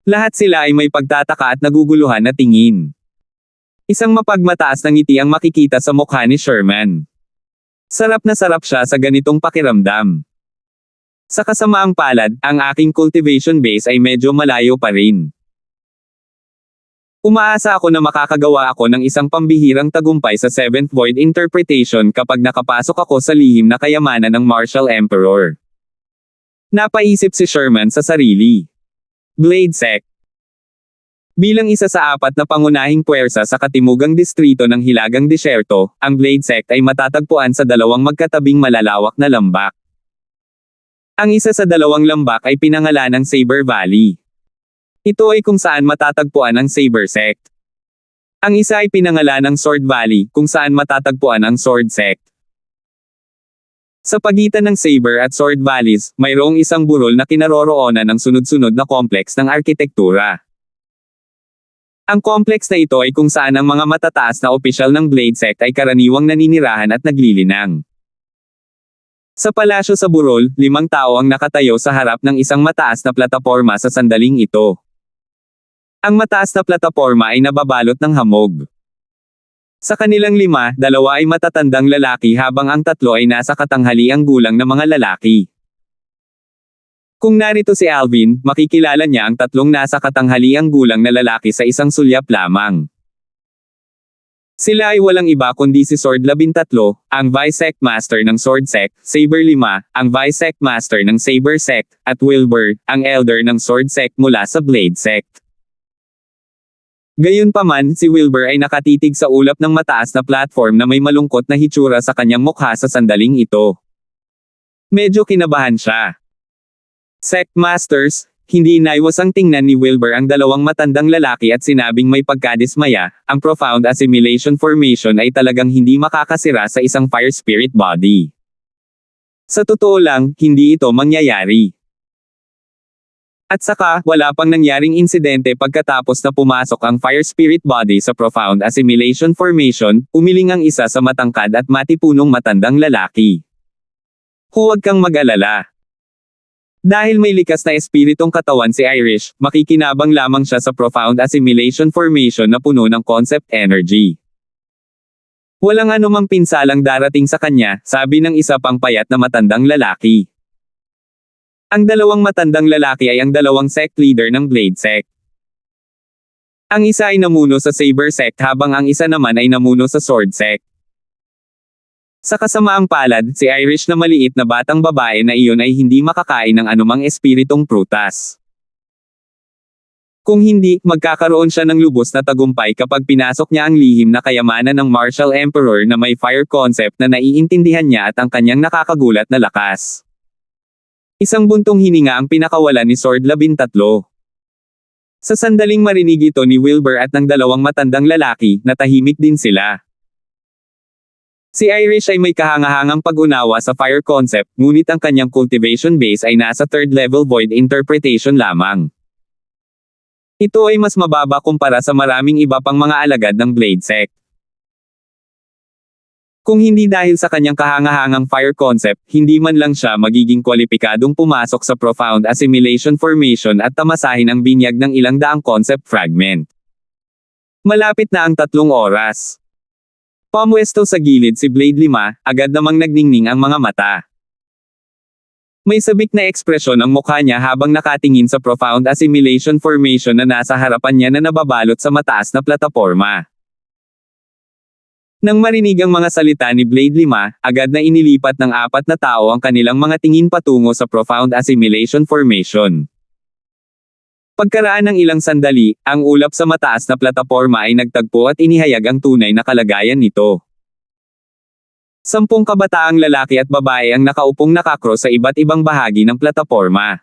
Lahat sila ay may pagtataka at naguguluhan na tingin. Isang mapagmataas na ngiti ang makikita sa mukha ni Sherman. Sarap na sarap siya sa ganitong pakiramdam. Sa kasamaang palad, ang aking cultivation base ay medyo malayo pa rin. Umaasa ako na makakagawa ako ng isang pambihirang tagumpay sa 7th Void Interpretation kapag nakapasok ako sa lihim na kayamanan ng Martial Emperor. Napaisip si Sherman sa sarili. Blade Sect. Bilang isa sa 4 na pangunahing puwersa sa katimugang distrito ng Hilagang Disyerto, ang Blade Sect ay matatagpuan sa 2 magkatabing malalawak na lambak. Ang isa sa 2 lambak ay pinangalanang Saber Valley. Ito ay kung saan matatagpuan ang Saber Sect. Ang isa ay pinangalanang Sword Valley, kung saan matatagpuan ang Sword Sect. Sa pagitan ng Saber at Sword Valleys, mayroong isang burol na kinaroroonan ng sunod-sunod na kompleks ng arkitektura. Ang kompleks na ito ay kung saan ang mga matataas na opisyal ng Blade Sect ay karaniwang naninirahan at naglilinang. Sa palasyo sa burol, 5 tao ang nakatayo sa harap ng isang mataas na plataporma sa sandaling ito. Ang mataas na plataporma ay nababalot ng hamog. Sa kanilang 5, 2 ay matatandang lalaki habang ang 3 ay nasa katanghaliang gulang na mga lalaki. Kung narito si Alvin, makikilala niya ang 3 nasa katanghaliang gulang na lalaki sa isang sulyap lamang. Sila ay walang iba kundi si Sword 13, ang Vice Sect Master ng Sword Sect, Saber 5, ang Vice Sect Master ng Saber Sect, at Wilbur, ang Elder ng Sword Sect mula sa Blade Sect. Gayunpaman, si Wilbur ay nakatitig sa ulap ng mataas na platform na may malungkot na hitsura sa kanyang mukha sa sandaling ito. Medyo kinabahan siya. Sect Masters, hindi naiwasang tingnan ni Wilbur ang 2 matandang lalaki at sinabing may pagkadismaya, ang Profound Assimilation Formation ay talagang hindi makakasira sa isang Fire Spirit body. Sa totoo lang, hindi ito mangyayari. At saka, wala pang nangyaring insidente pagkatapos na pumasok ang Fire Spirit Body sa Profound Assimilation Formation, umiling ang isa sa matangkad at matipunong matandang lalaki. Huwag kang mag-alala. Dahil may likas na espiritong katawan si Irish, makikinabang lamang siya sa Profound Assimilation Formation na puno ng concept energy. Walang anumang pinsalang darating sa kanya, sabi ng isa pang payat na matandang lalaki. Ang 2 matandang lalaki ay ang 2 sect leader ng Blade Sect. Ang isa ay namuno sa Saber Sect habang ang isa naman ay namuno sa Sword Sect. Sa kasamaang palad, si Irish na maliit na batang babae na iyon ay hindi makakain ng anumang espiritong prutas. Kung hindi, magkakaroon siya ng lubos na tagumpay kapag pinasok niya ang lihim na kayamanan ng Martial Emperor na may fire concept na naiintindihan niya at ang kanyang nakakagulat na lakas. Isang buntong hininga ang pinakawalan ni Sword 13. Sa sandaling marinig ito ni Wilbur at ng 2 matandang lalaki, natahimik din sila. Si Irish ay may kahangahangang pag-unawa sa fire concept, ngunit ang kanyang cultivation base ay nasa 3rd level Void Interpretation lamang. Ito ay mas mababa kumpara sa maraming iba pang mga alagad ng Blade Sect. Kung hindi dahil sa kanyang kahangahangang fire concept, hindi man lang siya magiging kwalipikadong pumasok sa profound assimilation formation at tamasahin ang binyag ng ilang daang concept fragment. Malapit na ang 3 oras. Pumwesto sa gilid si Blade 5, agad namang nagningning ang mga mata. May sabik na ekspresyon ang mukha niya habang nakatingin sa profound assimilation formation na nasa harapan niya na nababalot sa mataas na plataporma. Nang marinig ang mga salita ni Blade 5, agad na inilipat ng 4 na tao ang kanilang mga tingin patungo sa profound assimilation formation. Pagkaraan ng ilang sandali, ang ulap sa mataas na plataporma ay nagtagpo at inihayag ang tunay na kalagayan nito. 10 kabataang lalaki at babae ang nakaupong nakakros sa iba't ibang bahagi ng plataporma.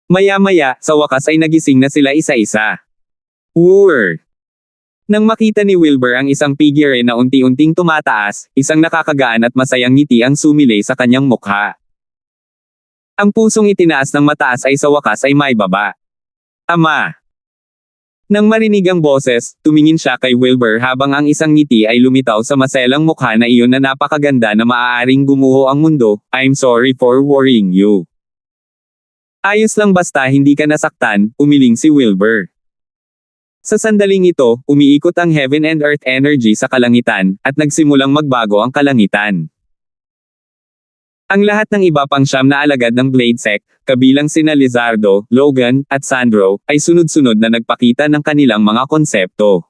Maya-maya, sa wakas ay nagising na sila isa-isa. Wooer! Nang makita ni Wilbur ang isang figure na unti-unting tumataas, isang nakakagaan at masayang ngiti ang sumilay sa kanyang mukha. Ang pusong itinaas ng mataas ay sa wakas ay may baba. Ama! Nang marinig ang boses, tumingin siya kay Wilbur habang ang isang ngiti ay lumitaw sa maselang mukha na iyon na napakaganda na maaaring gumuho ang mundo. I'm sorry for worrying you. Ayos lang basta hindi ka nasaktan, umiling si Wilbur. Sa sandaling ito, umiikot ang heaven and earth energy sa kalangitan, at nagsimulang magbago ang kalangitan. Ang lahat ng iba pang 9 na alagad ng Blade Sect, kabilang sina Lizardo, Logan, at Sandro, ay sunod-sunod na nagpakita ng kanilang mga konsepto.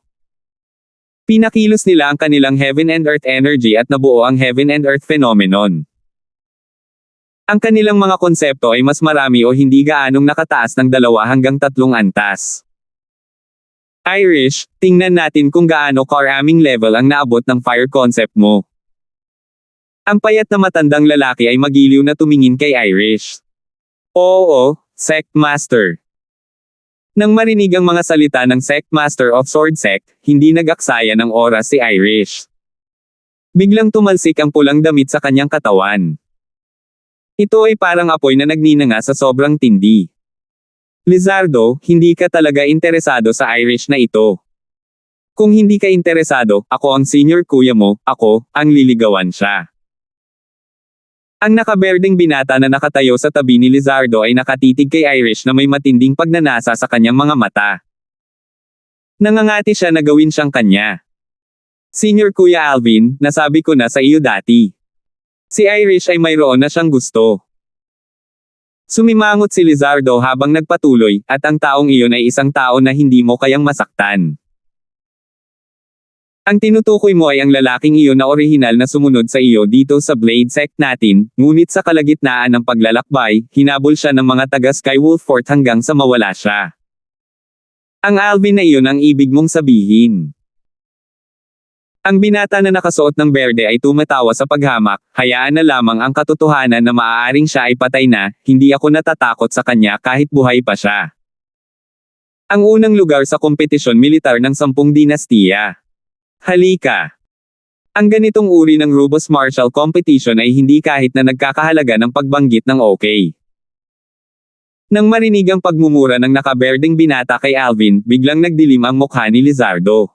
Pinakilos nila ang kanilang heaven and earth energy at nabuo ang heaven and earth phenomenon. Ang kanilang mga konsepto ay mas marami o hindi gaanong nakataas ng 2 hanggang 3 antas. Irish, tingnan natin kung gaano karaming level ang naabot ng fire concept mo. Ang payat na matandang lalaki ay magiliw na tumingin kay Irish. Oo, Sect Master. Nang marinig ang mga salita ng Sect Master of Sword Sect, hindi nag-aksaya ng oras si Irish. Biglang tumalsik ang pulang damit sa kanyang katawan. Ito ay parang apoy na nagninanga sa sobrang tindi. Lizardo, hindi ka talaga interesado sa Irish na ito. Kung hindi ka interesado, ako ang senior kuya mo, ako, ang liligawan siya. Ang nakaberdeng binata na nakatayo sa tabi ni Lizardo ay nakatitig kay Irish na may matinding pagnanasa sa kanyang mga mata. Nangangati siya na gawin siyang kanya. Senior Kuya Alvin, nasabi ko na sa iyo dati. Si Irish ay mayroon na siyang gusto. Sumimangot si Lizardo habang nagpatuloy, at ang taong iyon ay isang tao na hindi mo kayang masaktan. Ang tinutukoy mo ay ang lalaking iyon na orihinal na sumunod sa iyo dito sa Blade Sect natin, ngunit sa kalagitnaan ng paglalakbay, hinabol siya ng mga taga Skywolf Fort hanggang sa mawala siya. Ang Alvin na iyon ang ibig mong sabihin. Ang binata na nakasuot ng berde ay tumatawa sa paghamak, hayaan na lamang ang katotohanan na maaaring siya ay patay na, hindi ako natatakot sa kanya kahit buhay pa siya. Ang unang lugar sa kompetisyon militar ng 10 dinastiya. Halika! Ang ganitong uri ng Rubos Martial Competition ay hindi kahit na nagkakahalaga ng pagbanggit ng okay. Nang marinig ang pagmumura ng nakaberdeng binata kay Alvin, biglang nagdilim ang mukha ni Lizardo.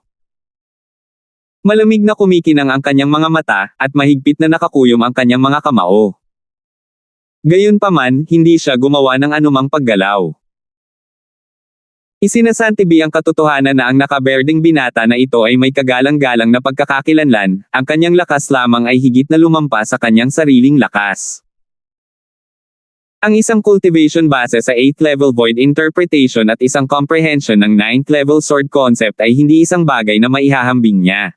Malamig na kumikinang ang kanyang mga mata, at mahigpit na nakakuyom ang kanyang mga kamao. Gayunpaman, hindi siya gumawa ng anumang paggalaw. Isinasantibi ang katotohanan na ang nakaberdeng binata na ito ay may kagalang-galang na pagkakakilanlan, ang kanyang lakas lamang ay higit na lumampa sa kanyang sariling lakas. Ang isang cultivation base sa 8th level void interpretation at isang comprehension ng 9th level sword concept ay hindi isang bagay na maihahambing niya.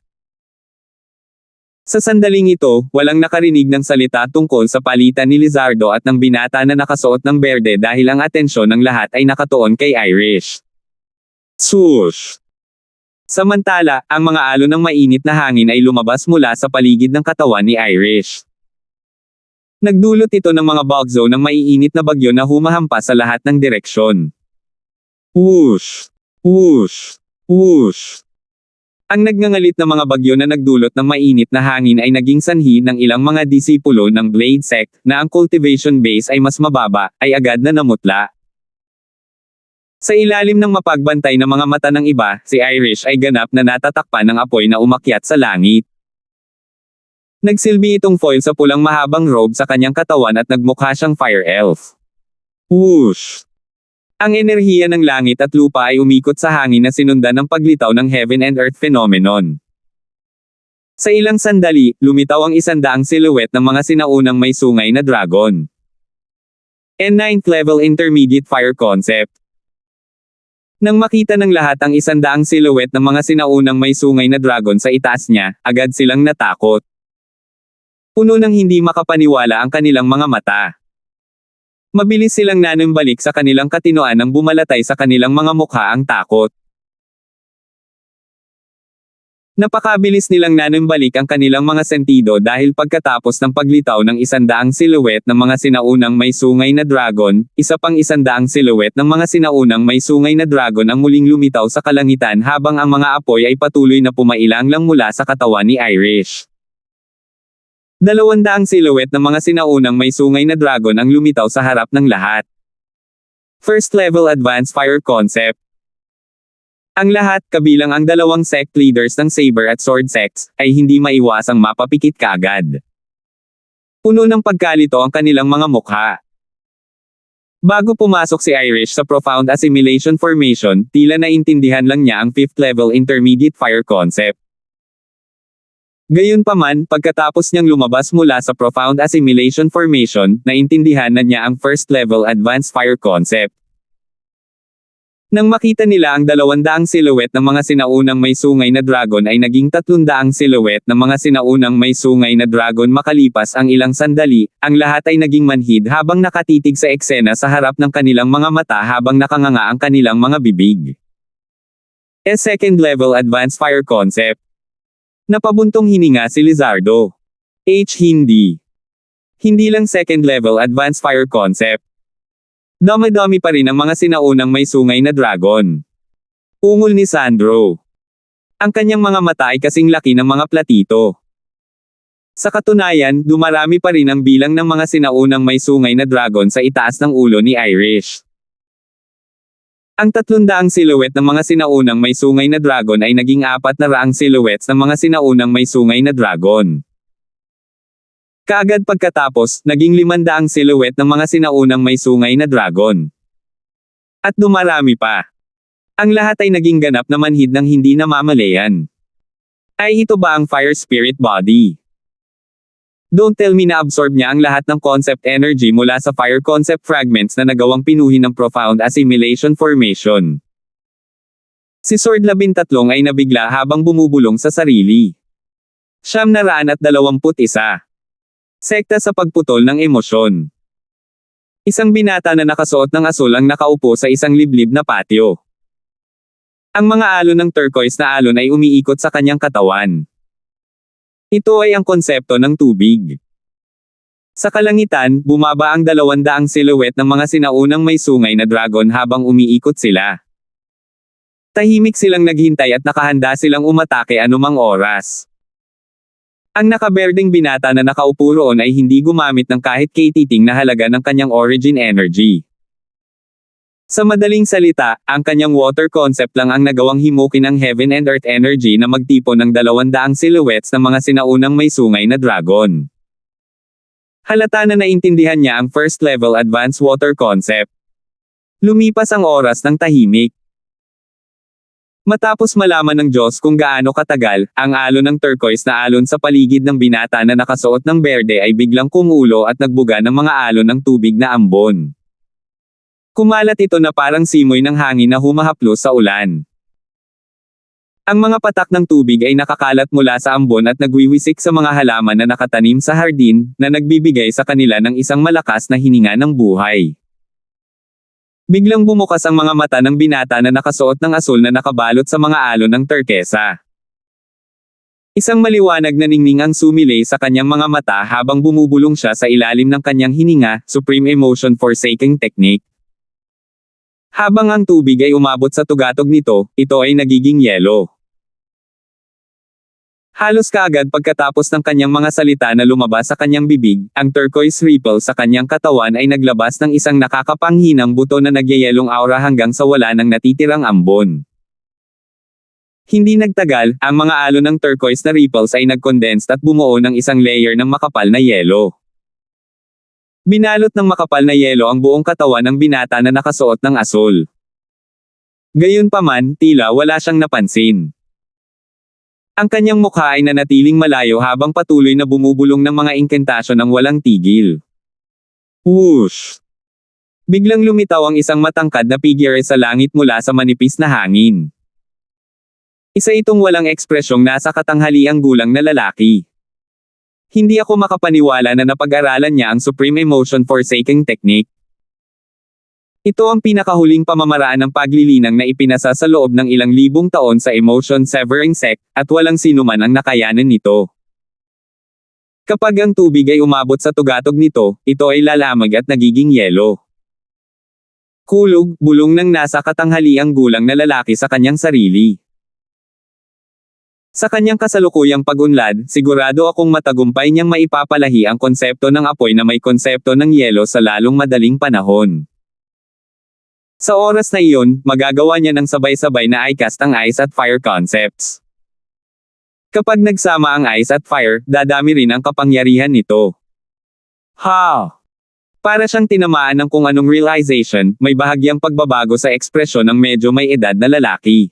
Sa sandaling ito, walang nakarinig ng salita tungkol sa palitan ni Lizardo at ng binata na nakasuot ng berde dahil ang atensyon ng lahat ay nakatuon kay Irish. Swoosh! Samantala, ang mga alon ng mainit na hangin ay lumabas mula sa paligid ng katawan ni Irish. Nagdulot ito ng mga bug zone ng maiinit na bagyo na humahampas sa lahat ng direksyon. Whoosh! Whoosh! Whoosh! Ang nagngangalit na mga bagyo na nagdulot ng mainit na hangin ay naging sanhi ng ilang mga disipulo ng Blade Sect, na ang cultivation base ay mas mababa, ay agad na namutla. Sa ilalim ng mapagbantay na mga mata ng iba, si Irish ay ganap na natatakpan ng apoy na umakyat sa langit. Nagsilbi itong foil sa pulang mahabang robe sa kanyang katawan at nagmukha siyang fire elf. Whoosh! Ang enerhiya ng langit at lupa ay umikot sa hangin na sinundan ng paglitaw ng heaven and earth phenomenon. Sa ilang sandali, lumitaw ang 100 silhouette ng mga sinaunang may sungay na dragon. And 9th level intermediate fire concept. Nang makita ng lahat ang 100 silhouette ng mga sinaunang may sungay na dragon sa itaas niya, agad silang natakot. Puno ng hindi makapaniwala ang kanilang mga mata. Mabilis silang nanumbalik sa kanilang katinoan nang bumalatay sa kanilang mga mukha ang takot. Napakabilis nilang nanumbalik ang kanilang mga sentido dahil pagkatapos ng paglitaw ng 100 silhouette ng mga sinaunang may sungay na dragon, isa pang 100 silhouette ng mga sinaunang may sungay na dragon ang muling lumitaw sa kalangitan habang ang mga apoy ay patuloy na pumailang lang mula sa katawan ni Irish. 200 silhouette ng mga sinaunang may sungay na dragon ang lumitaw sa harap ng lahat. First level advanced fire concept. Ang lahat, kabilang ang 2 sect leaders ng Saber at Sword sects, ay hindi maiwasang mapapikit kaagad. Puno ng pagkalito ang kanilang mga mukha. Bago pumasok si Irish sa profound assimilation formation, tila naintindihan lang niya ang 5th level intermediate fire concept. Gayunpaman, pagkatapos niyang lumabas mula sa profound assimilation formation, naintindihan na niya ang 1st level advanced fire concept. Nang makita nila ang 200 silhouette ng mga sinaunang may sungay na dragon ay naging 300 silhouette ng mga sinaunang may sungay na dragon makalipas ang ilang sandali, ang lahat ay naging manhid habang nakatitig sa eksena sa harap ng kanilang mga mata habang nakanganga ang kanilang mga bibig. Second level advanced fire concept. Napabuntong hininga si Lizardo. Hindi. Hindi lang second level advanced fire concept. Dami-dami pa rin ang mga sinaunang may sungay na dragon. Ungol ni Sandro. Ang kanyang mga mata ay kasing laki ng mga platito. Sa katunayan, dumarami pa rin ang bilang ng mga sinaunang may sungay na dragon sa itaas ng ulo ni Irish. Ang 300 silhouette ng mga sinaunang may sungay na dragon ay naging 400 silhouettes ng mga sinaunang may sungay na dragon. Kaagad pagkatapos, naging 500 silhouette ng mga sinaunang may sungay na dragon. At dumarami pa. Ang lahat ay naging ganap na manhid ng hindi namamalayan. Ay ito ba ang fire spirit body? Don't tell me na absorb niya ang lahat ng concept energy mula sa fire concept fragments na nagawang pinuhin ng profound assimilation formation. Si Sword 13 ay nabigla habang bumubulong sa sarili. 921. Sekta sa pagputol ng emosyon. Isang binata na nakasuot ng asul ang nakaupo sa isang liblib na patio. Ang mga alon ng turquoise na alon ay umiikot sa kanyang katawan. Ito ay ang konsepto ng tubig. Sa kalangitan, bumaba ang 200 silhouette ng mga sinaunang may sungay na dragon habang umiikot sila. Tahimik silang naghintay at nakahanda silang umatake anumang oras. Ang nakaberdeng binata na nakaupo roon ay hindi gumamit ng kahit katiting na halaga ng kanyang origin energy. Sa madaling salita, ang kanyang water concept lang ang nagawang himukin ang heaven and earth energy na magtipon ng 200 silhouettes ng mga sinaunang may sungay na dragon. Halata na naintindihan niya ang first level advanced water concept. Lumipas ang oras ng tahimik. Matapos malaman ng Diyos kung gaano katagal, ang alon ng turquoise na alon sa paligid ng binata na nakasuot ng berde ay biglang kumulo at nagbuga ng mga alon ng tubig na ambon. Kumalat ito na parang simoy ng hangin na humahaplos sa ulan. Ang mga patak ng tubig ay nakakalat mula sa ambon at nagwiwisik sa mga halaman na nakatanim sa hardin, na nagbibigay sa kanila ng isang malakas na hininga ng buhay. Biglang bumukas ang mga mata ng binata na nakasuot ng asul na nakabalot sa mga alon ng turkesa. Isang maliwanag na ningning ang sumilay sa kanyang mga mata habang bumubulong siya sa ilalim ng kanyang hininga, Supreme Emotion Forsaking Technique. Habang ang tubig ay umabot sa tugatog nito, ito ay nagiging yelo. Halos kaagad pagkatapos ng kanyang mga salita na lumabas sa kanyang bibig, ang turquoise ripple sa kanyang katawan ay naglabas ng isang nakakapanghinang buto na nagyayelong aura hanggang sa wala ng natitirang ambon. Hindi nagtagal, ang mga alon ng turquoise na ripples ay nag-condensed at bumuo ng isang layer ng makapal na yelo. Binalot ng makapal na yelo ang buong katawan ng binata na nakasuot ng asul. Gayunpaman, tila wala siyang napansin. Ang kanyang mukha ay nanatiling malayo habang patuloy na bumubulong ng mga inkantasyon ng walang tigil. Whoosh! Biglang lumitaw ang isang matangkad na figure sa langit mula sa manipis na hangin. Isa itong walang ekspresyong nasa katanghaliang gulang na lalaki. Hindi ako makapaniwala na napag-aralan niya ang Supreme Emotion Forsaking Technique. Ito ang pinakahuling pamamaraan ng paglilinang na ipinasa sa loob ng ilang libong taon sa Emotion Severing Sect, at walang sinuman ang nakayanan nito. Kapag ang tubig ay umabot sa tugatog nito, ito ay lalamag at nagiging yelo. Kulog, bulong ng nasa katanghaliang gulang na lalaki sa kanyang sarili. Sa kanyang kasalukuyang pag-unlad, sigurado akong matagumpay niyang maipapalahi ang konsepto ng apoy na may konsepto ng yelo sa lalong madaling panahon. Sa oras na iyon, magagawa niya ng sabay-sabay na i-cast ang ice at fire concepts. Kapag nagsama ang ice at fire, dadami rin ang kapangyarihan nito. Ha! Para siyang tinamaan ng kung anong realization, may bahagyang pagbabago sa ekspresyon ng medyo may edad na lalaki.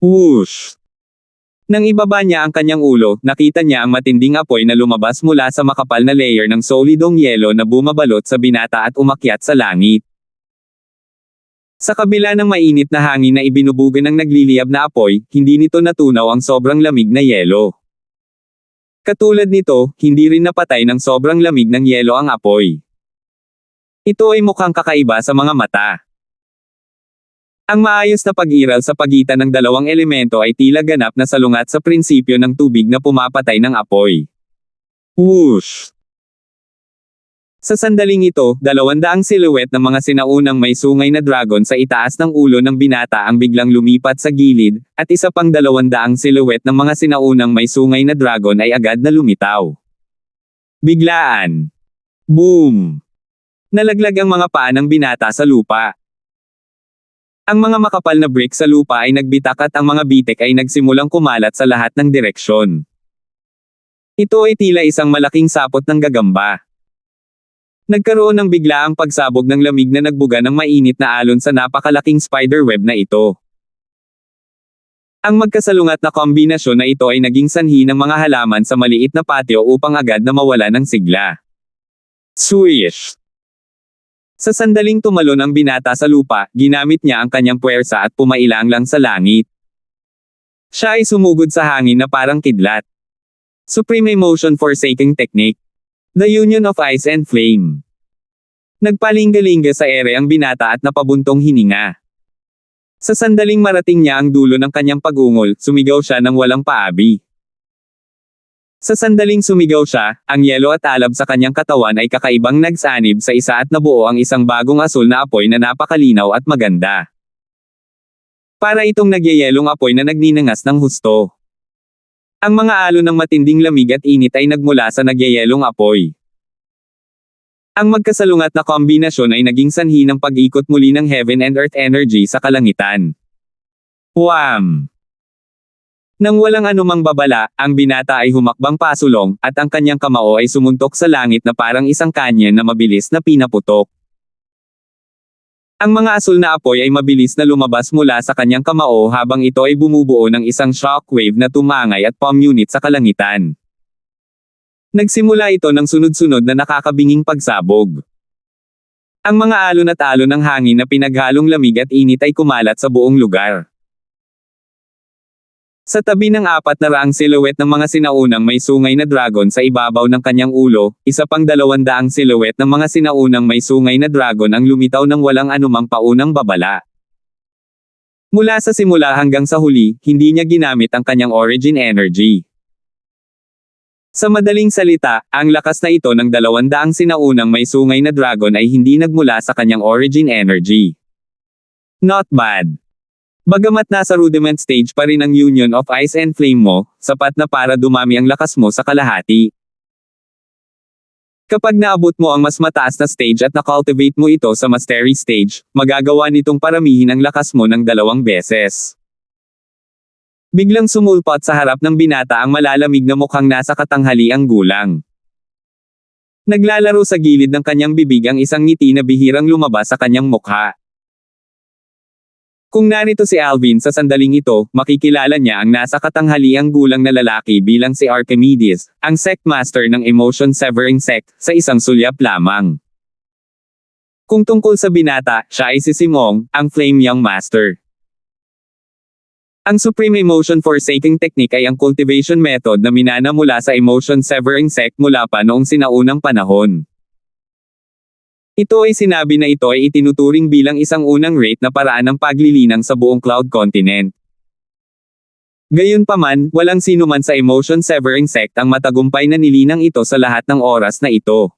Whoosh! Nang ibaba niya ang kanyang ulo, nakita niya ang matinding apoy na lumabas mula sa makapal na layer ng solidong yelo na bumabalot sa binata at umakyat sa langit. Sa kabila ng mainit na hangin na ibinubuga ng nagliliyab na apoy, hindi nito natunaw ang sobrang lamig na yelo. Katulad nito, hindi rin napatay ng sobrang lamig ng yelo ang apoy. Ito ay mukhang kakaiba sa mga mata. Ang maayos na pag-iral sa pagitan ng dalawang elemento ay tila ganap na salungat sa prinsipyo ng tubig na pumapatay ng apoy. Whoosh! Sa sandaling ito, 200 silhouette ng mga sinaunang may sungay na dragon sa itaas ng ulo ng binata ang biglang lumipat sa gilid, at isa pang 200 silhouette ng mga sinaunang may sungay na dragon ay agad na lumitaw. Biglaan. Boom! Nalaglag ang mga paa ng binata sa lupa. Ang mga makapal na brick sa lupa ay nagbitak at ang mga bitek ay nagsimulang kumalat sa lahat ng direksyon. Ito ay tila isang malaking sapot ng gagamba. Nagkaroon ng biglaang pagsabog ng lamig na nagbuga ng mainit na alon sa napakalaking spiderweb na ito. Ang magkasalungat na kombinasyon na ito ay naging sanhi ng mga halaman sa maliit na patio upang agad na mawala ng sigla. Swish! Sa sandaling tumalon ang binata sa lupa, ginamit niya ang kanyang puwersa at pumailang lang sa langit. Siya ay sumugod sa hangin na parang kidlat. Supreme Emotion Forsaking Technique. The Union of Ice and Flame. Nagpalingga-lingga sa ere ang binata at napabuntong hininga. Sa sandaling marating niya ang dulo ng kanyang pag-ungol, sumigaw siya ng walang paabi. Sa sandaling sumigaw siya, ang yelo at alab sa kanyang katawan ay kakaibang nagsanib sa isa at nabuo ang isang bagong asul na apoy na napakalinaw at maganda. Para itong nagyayelong apoy na nagninangas ng husto. Ang mga alon ng matinding lamig at init ay nagmula sa nagyayelong apoy. Ang magkasalungat na kombinasyon ay naging sanhi ng pag-ikot muli ng heaven and earth energy sa kalangitan. Wham! Nang walang anumang babala, ang binata ay humakbang pasulong, at ang kanyang kamao ay sumuntok sa langit na parang isang kanyan na mabilis na pinaputok. Ang mga asul na apoy ay mabilis na lumabas mula sa kanyang kamao habang ito ay bumubuo ng isang shockwave na tumangay at pamunit sa kalangitan. Nagsimula ito ng sunod-sunod na nakakabinging pagsabog. Ang mga alon at alon ng hangin na pinaghalong lamig at init ay kumalat sa buong lugar. Sa tabi ng 400 silhouette ng mga sinaunang may sungay na dragon sa ibabaw ng kanyang ulo, isa pang 200 silhouette ng mga sinaunang may sungay na dragon ang lumitaw ng walang anumang paunang babala. Mula sa simula hanggang sa huli, hindi niya ginamit ang kanyang origin energy. Sa madaling salita, ang lakas na ito ng 200 sinaunang may sungay na dragon ay hindi nagmula sa kanyang origin energy. Not bad. Bagamat nasa rudiment stage pa rin ang Union of Ice and Flame mo, sapat na para dumami ang lakas mo sa kalahati. Kapag naabot mo ang mas mataas na stage at na-cultivate mo ito sa mastery stage, magagawa nitong paramihin ang lakas mo ng 2 beses. Biglang sumulpot sa harap ng binata ang malalamig na mukhang nasa katanghaliang gulang. Naglalaro sa gilid ng kanyang bibig ang isang ngiti na bihirang lumabas sa kanyang mukha. Kung narito si Alvin sa sandaling ito, makikilala niya ang nasa katanghaliang gulang na lalaki bilang si Archimedes, ang sect master ng Emotion Severing Sect, sa isang sulyap lamang. Kung tungkol sa binata, siya ay si Simong, ang Flame Young Master. Ang Supreme Emotion Forsaking Technique ay ang cultivation method na minana mula sa Emotion Severing Sect mula pa noong sinaunang panahon. Ito ay sinabi na ito ay itinuturing bilang isang unang rate na paraan ng paglilinang sa buong Cloud Continent. Gayunpaman, walang sino man sa Emotion Severing Sect ang matagumpay na nilinang ito sa lahat ng oras na ito.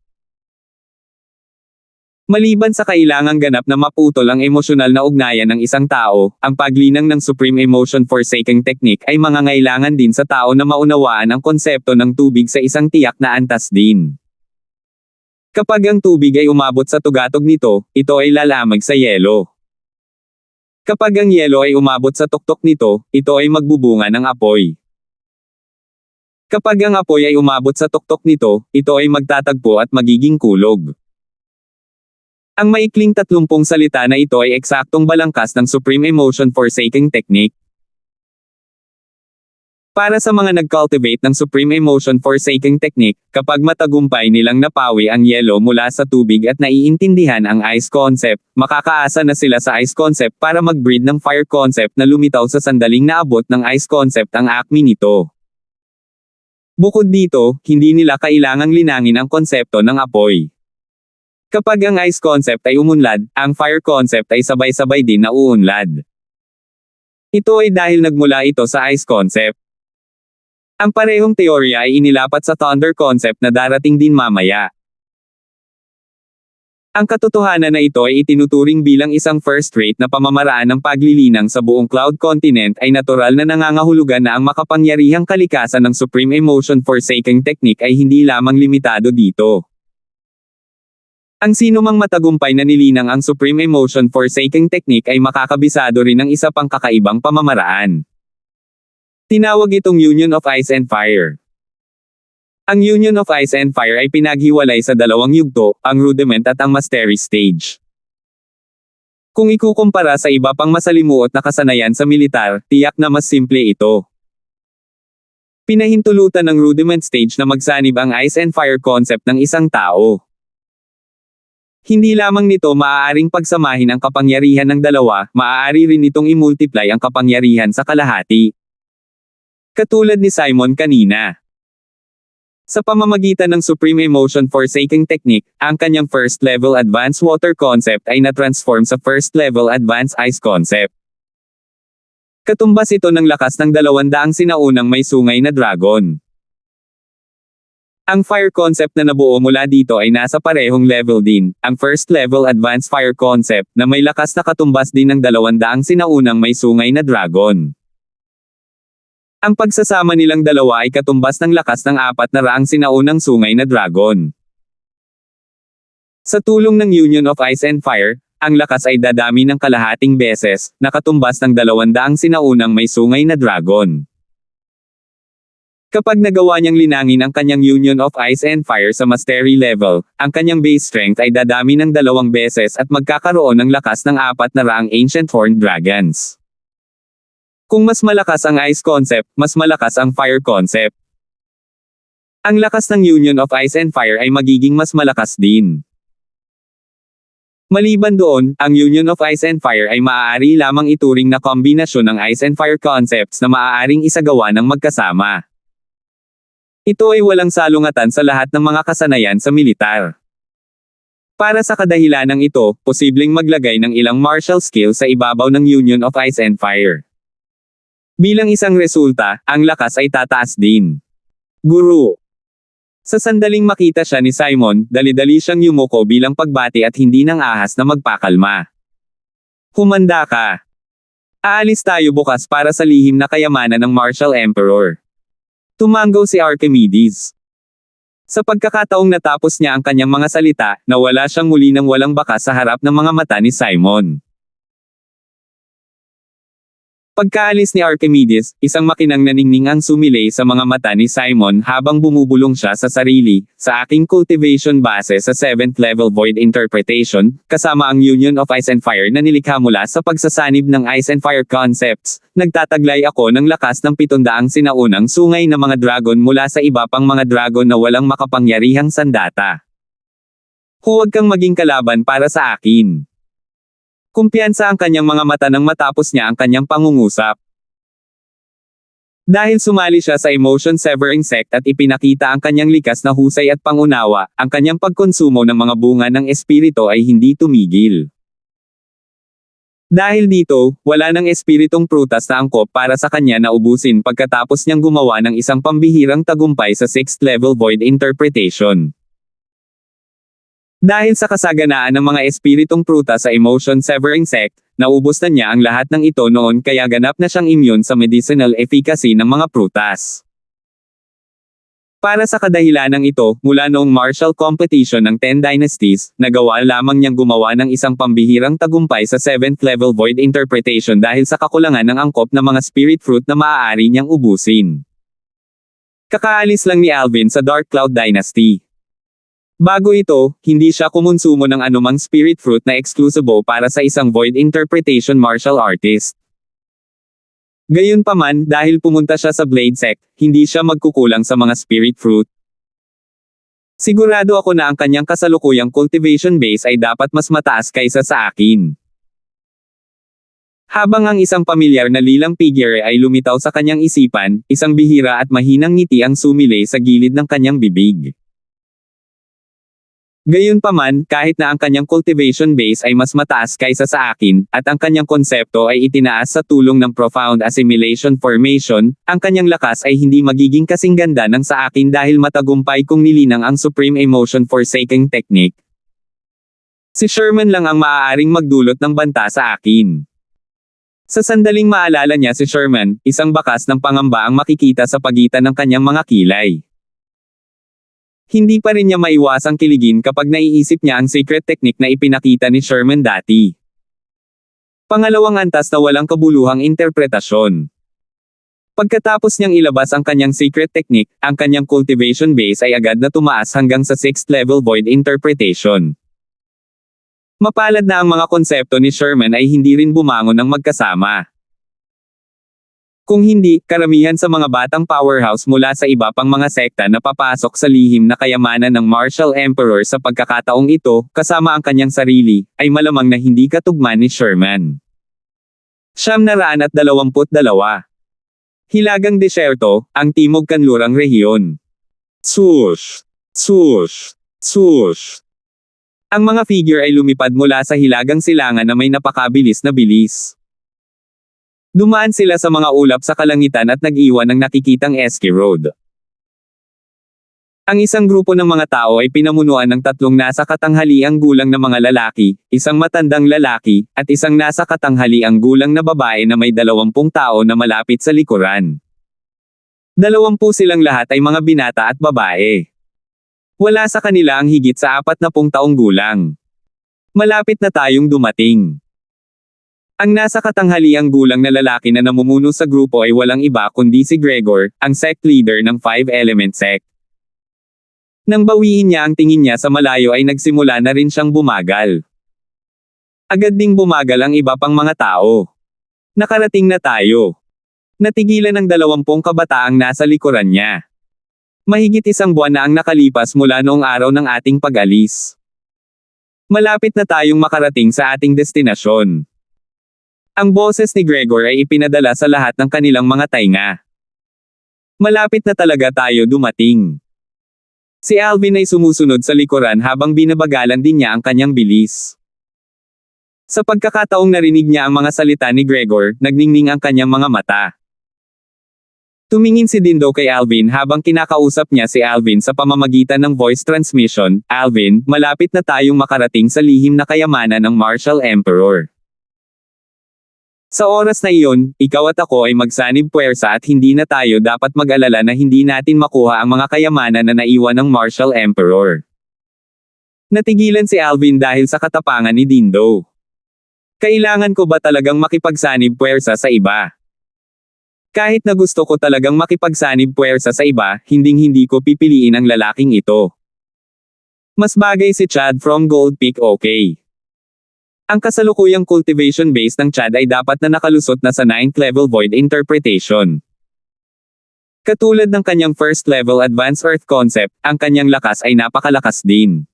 Maliban sa kailangang ganap na maputol ang emosyonal na ugnayan ng isang tao, ang paglinang ng Supreme Emotion Forsaking Technique ay mangangailangan din sa tao na maunawaan ang konsepto ng tubig sa isang tiyak na antas din. Kapag ang tubig ay umabot sa tugatog nito, ito ay lalamig sa yelo. Kapag ang yelo ay umabot sa tuktok nito, ito ay magbubunga ng apoy. Kapag ang apoy ay umabot sa tuktok nito, ito ay magtatagpo at magiging kulog. Ang maikling 30 salita na ito ay eksaktong balangkas ng Supreme Emotion Forsaking Technique. Para sa mga nag-cultivate ng Supreme Emotion Forsaking Technique, kapag matagumpay nilang napawi ang yelo mula sa tubig at naiintindihan ang ice concept, makakaasa na sila sa ice concept para mag-breed ng fire concept na lumitaw sa sandaling naabot ng ice concept ang acme nito. Bukod dito, hindi nila kailangang linangin ang konsepto ng apoy. Kapag ang ice concept ay umunlad, ang fire concept ay sabay-sabay din na uunlad. Ito ay dahil nagmula ito sa ice concept. Ang parehong teorya ay inilapat sa thunder concept na darating din mamaya. Ang katotohanan na ito ay itinuturing bilang isang first-rate na pamamaraan ng paglilinang sa buong Cloud Continent ay natural na nangangahulugan na ang makapangyarihang kalikasan ng Supreme Emotion Forsaking Technique ay hindi lamang limitado dito. Ang sino mang matagumpay na nilinang ang Supreme Emotion Forsaking Technique ay makakabisado rin ng isa pang kakaibang pamamaraan. Tinawag itong Union of Ice and Fire. Ang Union of Ice and Fire ay pinaghiwalay sa dalawang yugto, ang rudiment at ang mastery stage. Kung ikukumpara sa iba pang masalimuot na kasanayan sa militar, tiyak na mas simple ito. Pinahintulutan ng rudiment stage na magsanib ang ice and fire concept ng isang tao. Hindi lamang nito maaaring pagsamahin ang kapangyarihan ng dalawa, maaari rin nitong i-multiply ang kapangyarihan sa kalahati. Katulad ni Simon kanina. Sa pamamagitan ng Supreme Emotion Forsaking Technique, ang kanyang First Level Advanced Water Concept ay na-transform sa First Level Advanced Ice Concept. Katumbas ito ng lakas ng 200 sinaunang may sungay na dragon. Ang fire concept na nabuo mula dito ay nasa parehong level din, ang First Level Advanced Fire Concept, na may lakas na katumbas din ng 200 sinaunang may sungay na dragon. Ang pagsasama nilang dalawa ay katumbas ng lakas ng 400 sinaunang sungay na dragon. Sa tulong ng Union of Ice and Fire, ang lakas ay dadami ng kalahating beses, na katumbas ng 200 sinaunang may sungay na dragon. Kapag nagawa niyang linangin ang kanyang Union of Ice and Fire sa Mastery level, ang kanyang base strength ay dadami ng 2 beses at magkakaroon ng lakas ng 400 Ancient Horned Dragons. Kung mas malakas ang Ice concept, mas malakas ang Fire concept. Ang lakas ng Union of Ice and Fire ay magiging mas malakas din. Maliban doon, ang Union of Ice and Fire ay maaari lamang ituring na kombinasyon ng Ice and Fire concepts na maaaring isagawa ng magkasama. Ito ay walang salungatan sa lahat ng mga kasanayan sa militar. Para sa kadahilanang ito, posibleng maglagay ng ilang martial skill sa ibabaw ng Union of Ice and Fire. Bilang isang resulta, ang lakas ay tataas din. Guru. Sa sandaling makita siya ni Simon, dali-dali siyang yumuko bilang pagbati at hindi nang ahas na magpakalma. Humanda ka. Aalis tayo bukas para sa lihim na kayamanan ng Martial Emperor. Tumanggaw si Archimedes. Sa pagkakataong natapos niya ang kanyang mga salita, nawala siyang muli ng walang bakas sa harap ng mga mata ni Simon. Pagkaalis ni Archimedes, isang makinang naningning ang sumilay sa mga mata ni Simon habang bumubulong siya sa sarili, sa aking cultivation base sa 7th level void interpretation, kasama ang Union of Ice and Fire na nilikha mula sa pagsasanib ng Ice and Fire concepts, nagtataglay ako ng lakas ng 700 sinaunang sungay na mga dragon mula sa iba pang mga dragon na walang makapangyarihang sandata. Huwag kang maging kalaban para sa akin. Kumpiyansa ang kanyang mga mata nang matapos niya ang kanyang pangungusap. Dahil sumali siya sa emotion severing sect at ipinakita ang kanyang likas na husay at pangunawa, ang kanyang pagkonsumo ng mga bunga ng espiritu ay hindi tumigil. Dahil dito, wala ng espiritong prutas na angkop para sa kanya na ubusin pagkatapos niyang gumawa ng isang pambihirang tagumpay sa 6th level void interpretation. Dahil sa kasaganaan ng mga espiritong prutas sa emotion severing sect, naubos na niya ang lahat ng ito noon kaya ganap na siyang immune sa medicinal efficacy ng mga prutas. Para sa kadahilanang ito, mula noong martial competition ng 10 Dynasties, nagawa lamang niyang gumawa ng isang pambihirang tagumpay sa 7th level void interpretation dahil sa kakulangan ng angkop na mga spirit fruit na maaari niyang ubusin. Kakaalis lang ni Alvin sa Dark Cloud Dynasty. Bago ito, hindi siya kumonsumo ng anumang spirit fruit na eksklusibo para sa isang void interpretation martial artist. Gayunpaman, dahil pumunta siya sa Blade Sect, hindi siya magkukulang sa mga spirit fruit. Sigurado ako na ang kanyang kasalukuyang cultivation base ay dapat mas mataas kaysa sa akin. Habang ang isang pamilyar na lilang figure ay lumitaw sa kanyang isipan, isang bihira at mahinang ngiti ang sumilay sa gilid ng kanyang bibig. Gayunpaman, kahit na ang kanyang cultivation base ay mas mataas kaysa sa akin, at ang kanyang konsepto ay itinaas sa tulong ng profound assimilation formation, ang kanyang lakas ay hindi magiging kasing ganda ng sa akin dahil matagumpay kong nilinang ang supreme emotion forsaking technique. Si Sherman lang ang maaaring magdulot ng banta sa akin. Sa sandaling maalala niya si Sherman, isang bakas ng pangamba ang makikita sa pagitan ng kanyang mga kilay. Hindi pa rin niya maiwasang kiligin kapag naiisip niya ang secret technique na ipinakita ni Sherman dati. Pangalawang antas na walang kabuluhang interpretasyon. Pagkatapos niyang ilabas ang kanyang secret technique, ang kanyang cultivation base ay agad na tumaas hanggang sa 6th level void interpretation. Mapalad na ang mga konsepto ni Sherman ay hindi rin bumangon ng magkasama. Kung hindi, karamihan sa mga batang powerhouse mula sa iba pang mga sekta na papasok sa lihim na kayamanan ng Martial Emperor sa pagkakataong ito, kasama ang kanyang sarili, ay malamang na hindi katugma ni Sherman. 922. Hilagang Desyerto, ang Timog Kanlurang Rehiyon. Swoosh! Swoosh! Swoosh! Ang mga figure ay lumipad mula sa hilagang silangan na may napakabilis na bilis. Dumaan sila sa mga ulap sa kalangitan at nag-iwan ng nakikitang Esky Road. Ang isang grupo ng mga tao ay pinamunuan ng 3 nasa katanghaliang gulang na mga lalaki, isang matandang lalaki, at isang nasa katanghaliang gulang na babae na may 20 tao na malapit sa likuran. 20 silang lahat ay mga binata at babae. Wala sa kanila ang higit sa 40 taong gulang. Malapit na tayong dumating. Ang nasa katanghaliang gulang na lalaki na namumuno sa grupo ay walang iba kundi si Gregor, ang sect leader ng 5-element sect. Nang bawiin niya ang tingin niya sa malayo ay nagsimula na rin siyang bumagal. Agad ding bumagal ang iba pang mga tao. Nakarating na tayo. Natigilan ng 20 kabataang nasa likuran niya. Mahigit 1 buwan na ang nakalipas mula noong araw ng ating pag-alis. Malapit na tayong makarating sa ating destinasyon. Ang boses ni Gregor ay ipinadala sa lahat ng kanilang mga tainga. Malapit na talaga tayo dumating. Si Alvin ay sumusunod sa likuran habang binabagalan din niya ang kanyang bilis. Sa pagkakataong narinig niya ang mga salita ni Gregor, nagningning ang kanyang mga mata. Tumingin si Dindo kay Alvin habang kinakausap niya si Alvin sa pamamagitan ng voice transmission. Alvin, malapit na tayong makarating sa lihim na kayamanan ng Martial Emperor. Sa oras na iyon, ikaw at ako ay magsanib puwersa at hindi na tayo dapat mag-alala na hindi natin makuha ang mga kayamanan na naiwan ng Martial Emperor. Natigilan si Alvin dahil sa katapangan ni Dindo. Kailangan ko ba talagang makipagsanib puwersa sa iba? Kahit na gusto ko talagang makipagsanib puwersa sa iba, hinding-hindi ko pipiliin ang lalaking ito. Mas bagay si Chad from Gold Peak, okay. Ang kasalukuyang cultivation base ng Chad ay dapat na nakalusot na sa 9th level void interpretation. Katulad ng kanyang first level advanced earth concept, ang kanyang lakas ay napakalakas din.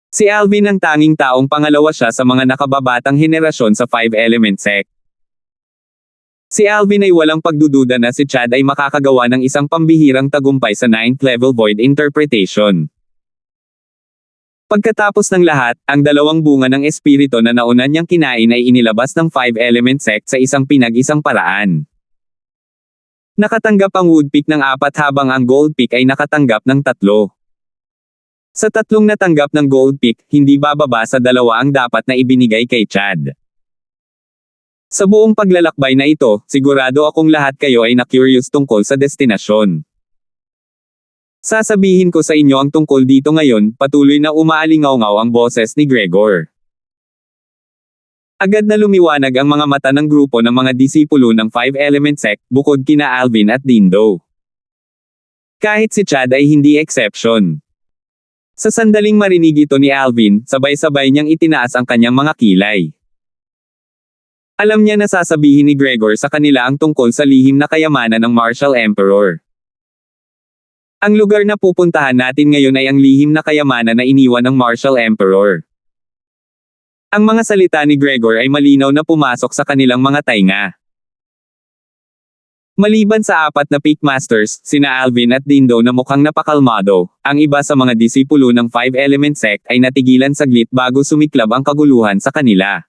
Si Alvin ang tanging taong pangalawa siya sa mga nakababatang henerasyon sa 5-element sect. Si Alvin ay walang pagdududa na si Chad ay makakagawa ng isang pambihirang tagumpay sa 9th level void interpretation. Pagkatapos ng lahat, ang dalawang bunga ng espiritu na nauna niyang kinain ay inilabas ng 5-element sect sa isang pinag-isang paraan. Nakatanggap ang Woodpeak ng 4 habang ang Goldpeak ay nakatanggap ng 3. Sa 3 natanggap ng Goldpeak, hindi bababa sa 2 ang dapat na ibinigay kay Chad. Sa buong paglalakbay na ito, sigurado akong lahat kayo ay na-curious tungkol sa destinasyon. Sasabihin ko sa inyo ang tungkol dito ngayon, patuloy na umaalingaw-ngaw ang boses ni Gregor. Agad na lumiwanag ang mga mata ng grupo ng mga disipulo ng 5-element sect, bukod kina Alvin at Dindo. Kahit si Chad ay hindi exception. Sa sandaling marinig ito ni Alvin, sabay-sabay niyang itinaas ang kanyang mga kilay. Alam niya na sasabihin ni Gregor sa kanila ang tungkol sa lihim na kayamanan ng Martial Emperor. Ang lugar na pupuntahan natin ngayon ay ang lihim na kayamanan na iniwan ng Martial Emperor. Ang mga salita ni Gregor ay malinaw na pumasok sa kanilang mga tainga. Maliban sa 4 na Peak Masters, sina Alvin at Dindo na mukhang napakalmado, ang iba sa mga disipulo ng 5-element sect ay natigilan saglit bago sumiklab ang kaguluhan sa kanila.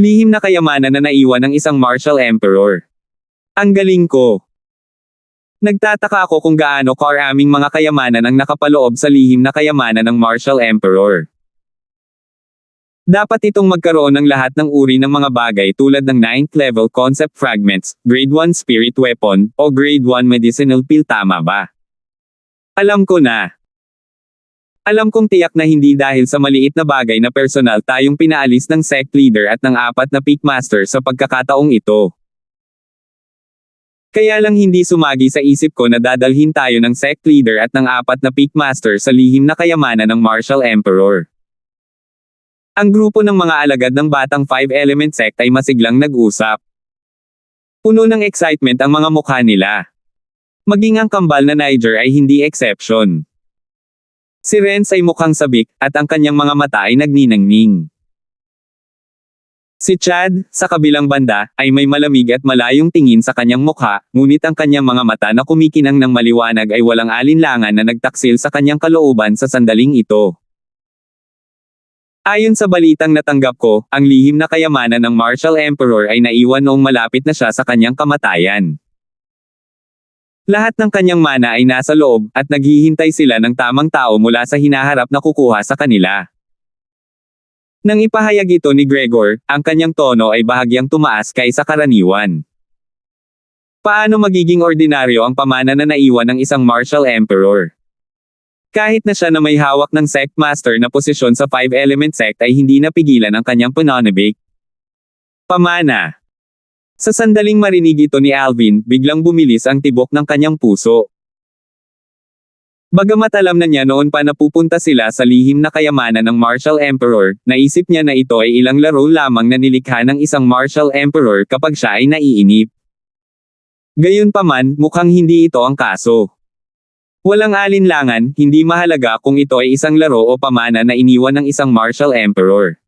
Lihim na kayamanan na naiwan ng isang Martial Emperor. Ang galing ko! Nagtataka ako kung gaano karaming mga kayamanan ang nakapaloob sa lihim na kayamanan ng Martial Emperor. Dapat itong magkaroon ng lahat ng uri ng mga bagay tulad ng 9th level concept fragments, grade 1 spirit weapon, o grade 1 medicinal pill, tama ba? Alam ko na. Alam kong tiyak na hindi dahil sa maliit na bagay na personal tayong pinaalis ng sect leader at ng 4 na peak master sa pagkakataong ito. Kaya lang hindi sumagi sa isip ko na dadalhin tayo ng sect leader at ng 4 na peak master sa lihim na kayamanan ng Martial Emperor. Ang grupo ng mga alagad ng batang 5-element sect ay masiglang nag-usap. Puno ng excitement ang mga mukha nila. Maging ang kambal na Niger ay hindi exception. Si Renz ay mukhang sabik, at ang kanyang mga mata ay nagniningning. Si Chad, sa kabilang banda, ay may malamig at malayong tingin sa kanyang mukha, ngunit ang kanyang mga mata na kumikinang ng maliwanag ay walang alinlangan na nagtaksil sa kanyang kalooban sa sandaling ito. Ayon sa balitang natanggap ko, ang lihim na kayamanan ng Martial Emperor ay naiwan noong malapit na siya sa kanyang kamatayan. Lahat ng kanyang mana ay nasa loob, at naghihintay sila ng tamang tao mula sa hinaharap na kukuha sa kanila. Nang ipahayag ito ni Gregor, ang kanyang tono ay bahagyang tumaas kaysa karaniwan. Paano magiging ordinaryo ang pamana na naiwan ng isang Martial Emperor? Kahit na siya na may hawak ng sect master na posisyon sa 5-element sect ay hindi napigilan ang kanyang pananabik. Pamana. Sa sandaling marinig ito ni Alvin, biglang bumilis ang tibok ng kanyang puso. Bagamat alam na niya noon pa na pupunta sila sa lihim na kayamanan ng Martial Emperor, naisip niya na ito ay ilang laro lamang na nilikha ng isang Martial Emperor kapag siya ay naiinip. Gayunpaman, mukhang hindi ito ang kaso. Walang alinlangan, hindi mahalaga kung ito ay isang laro o pamana na iniwan ng isang Martial Emperor.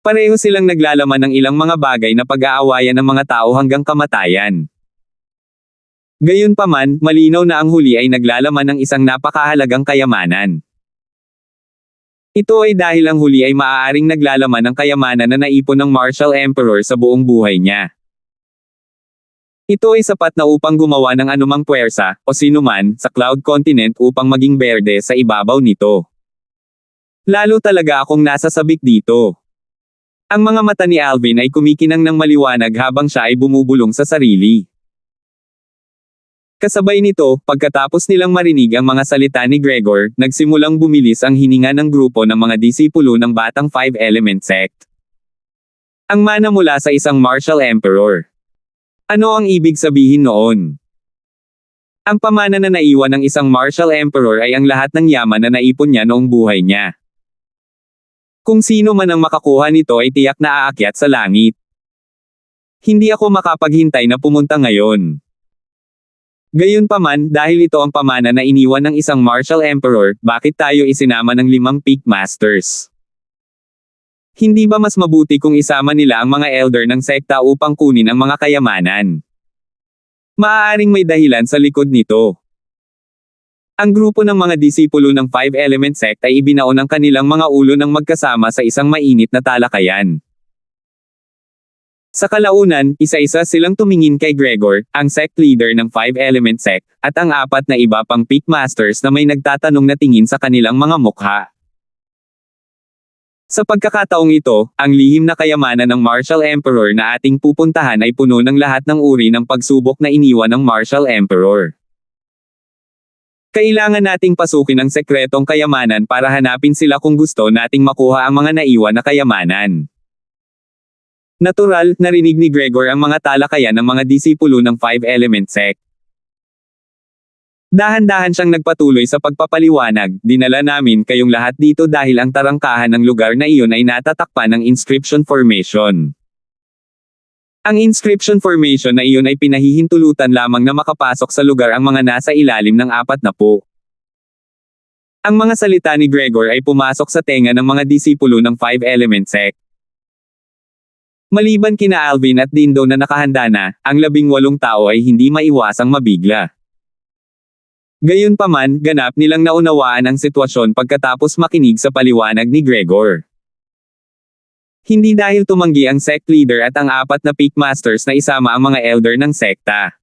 Pareho silang naglalaman ng ilang mga bagay na pag-aawayan ng mga tao hanggang kamatayan. Gayunpaman, malinaw na ang huli ay naglalaman ng isang napakahalagang kayamanan. Ito ay dahil ang huli ay maaaring naglalaman ng kayamanan na naipon ng Martial Emperor sa buong buhay niya. Ito ay sapat na upang gumawa ng anumang puwersa, o sinuman, sa Cloud Continent upang maging berde sa ibabaw nito. Lalo talaga akong nasasabik dito. Ang mga mata ni Alvin ay kumikinang ng maliwanag habang siya ay bumubulong sa sarili. Kasabay nito, pagkatapos nilang marinig ang mga salita ni Gregor, nagsimulang bumilis ang hininga ng grupo ng mga disipulo ng batang 5-element sect. Ang mana mula sa isang Martial Emperor. Ano ang ibig sabihin noon? Ang pamana na naiwan ng isang martial emperor ay ang lahat ng yaman na naipon niya noong buhay niya. Kung sino man ang makakuha nito ay tiyak na aakyat sa langit. Hindi ako makapaghintay na pumunta ngayon. Gayunpaman, dahil ito ang pamana na iniwan ng isang martial emperor, bakit tayo isinama ng 5 peak masters? Hindi ba mas mabuti kung isama nila ang mga elder ng sekta upang kunin ang mga kayamanan? Maaaring may dahilan sa likod nito. Ang grupo ng mga disipulo ng Five Element Sect ay ibinaon ang kanilang mga ulo ng magkasama sa isang mainit na talakayan. Sa kalaunan, isa-isa silang tumingin kay Gregor, ang sect leader ng Five Element Sect, at ang 4 na iba pang peak masters na may nagtatanong na tingin sa kanilang mga mukha. Sa pagkakataong ito, ang lihim na kayamanan ng Martial Emperor na ating pupuntahan ay puno ng lahat ng uri ng pagsubok na iniwan ng Martial Emperor. Kailangan nating pasukin ang sekretong kayamanan para hanapin sila kung gusto nating makuha ang mga naiwan na kayamanan. Natural, narinig ni Gregor ang mga talakayan ng mga disipulo ng Five Element Sect. Dahan-dahan siyang nagpatuloy sa pagpapaliwanag, dinala namin kayong lahat dito dahil ang tarangkahan ng lugar na iyon ay natatakpan ng inscription formation. Ang inscription formation na iyon ay pinahihintulutan lamang na makapasok sa lugar ang mga nasa ilalim ng 40. Ang mga salita ni Gregor ay pumasok sa tenga ng mga disipulo ng Five Element Sect. Maliban kina Alvin at Dindo na nakahanda na, ang 18 tao ay hindi maiwasang mabigla. Gayunpaman, ganap nilang naunawaan ang sitwasyon pagkatapos makinig sa paliwanag ni Gregor. Hindi dahil tumanggi ang sect leader at ang 4 na peak masters na isama ang mga elder ng sekta.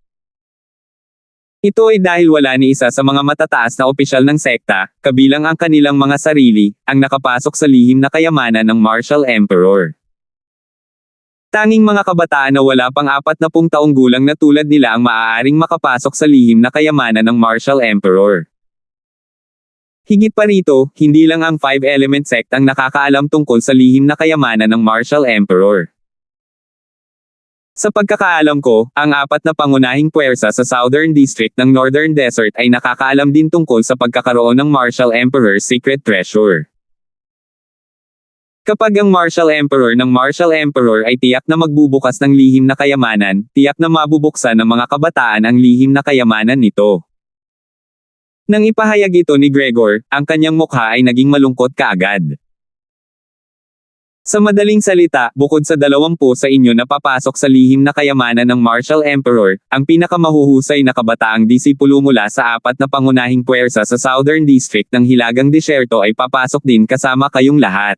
Ito ay dahil wala ni isa sa mga matataas na opisyal ng sekta, kabilang ang kanilang mga sarili, ang nakapasok sa lihim na kayamanan ng Martial Emperor. Tanging mga kabataan na wala pang 40 taong gulang na tulad nila ang maaaring makapasok sa lihim na kayamanan ng Martial Emperor. Higit pa rito, hindi lang ang Five Element Sect ang nakakaalam tungkol sa lihim na kayamanan ng Martial Emperor. Sa pagkakaalam ko, ang 4 na pangunahing puwersa sa Southern District ng Northern Desert ay nakakaalam din tungkol sa pagkakaroon ng Martial Emperor's secret treasure. Kapag ang Martial Emperor ng Martial Emperor ay tiyak na magbubukas ng lihim na kayamanan, tiyak na mabubuksan ng mga kabataan ang lihim na kayamanan nito. Nang ipahayag ito ni Gregor, ang kanyang mukha ay naging malungkot kaagad. Sa madaling salita, bukod sa 20 sa inyo na papasok sa lihim na kayamanan ng Martial Emperor, ang pinakamahuhusay na kabataang disipulo mula sa 4 na pangunahing puwersa sa Southern District ng Hilagang Disyerto ay papasok din kasama kayong lahat.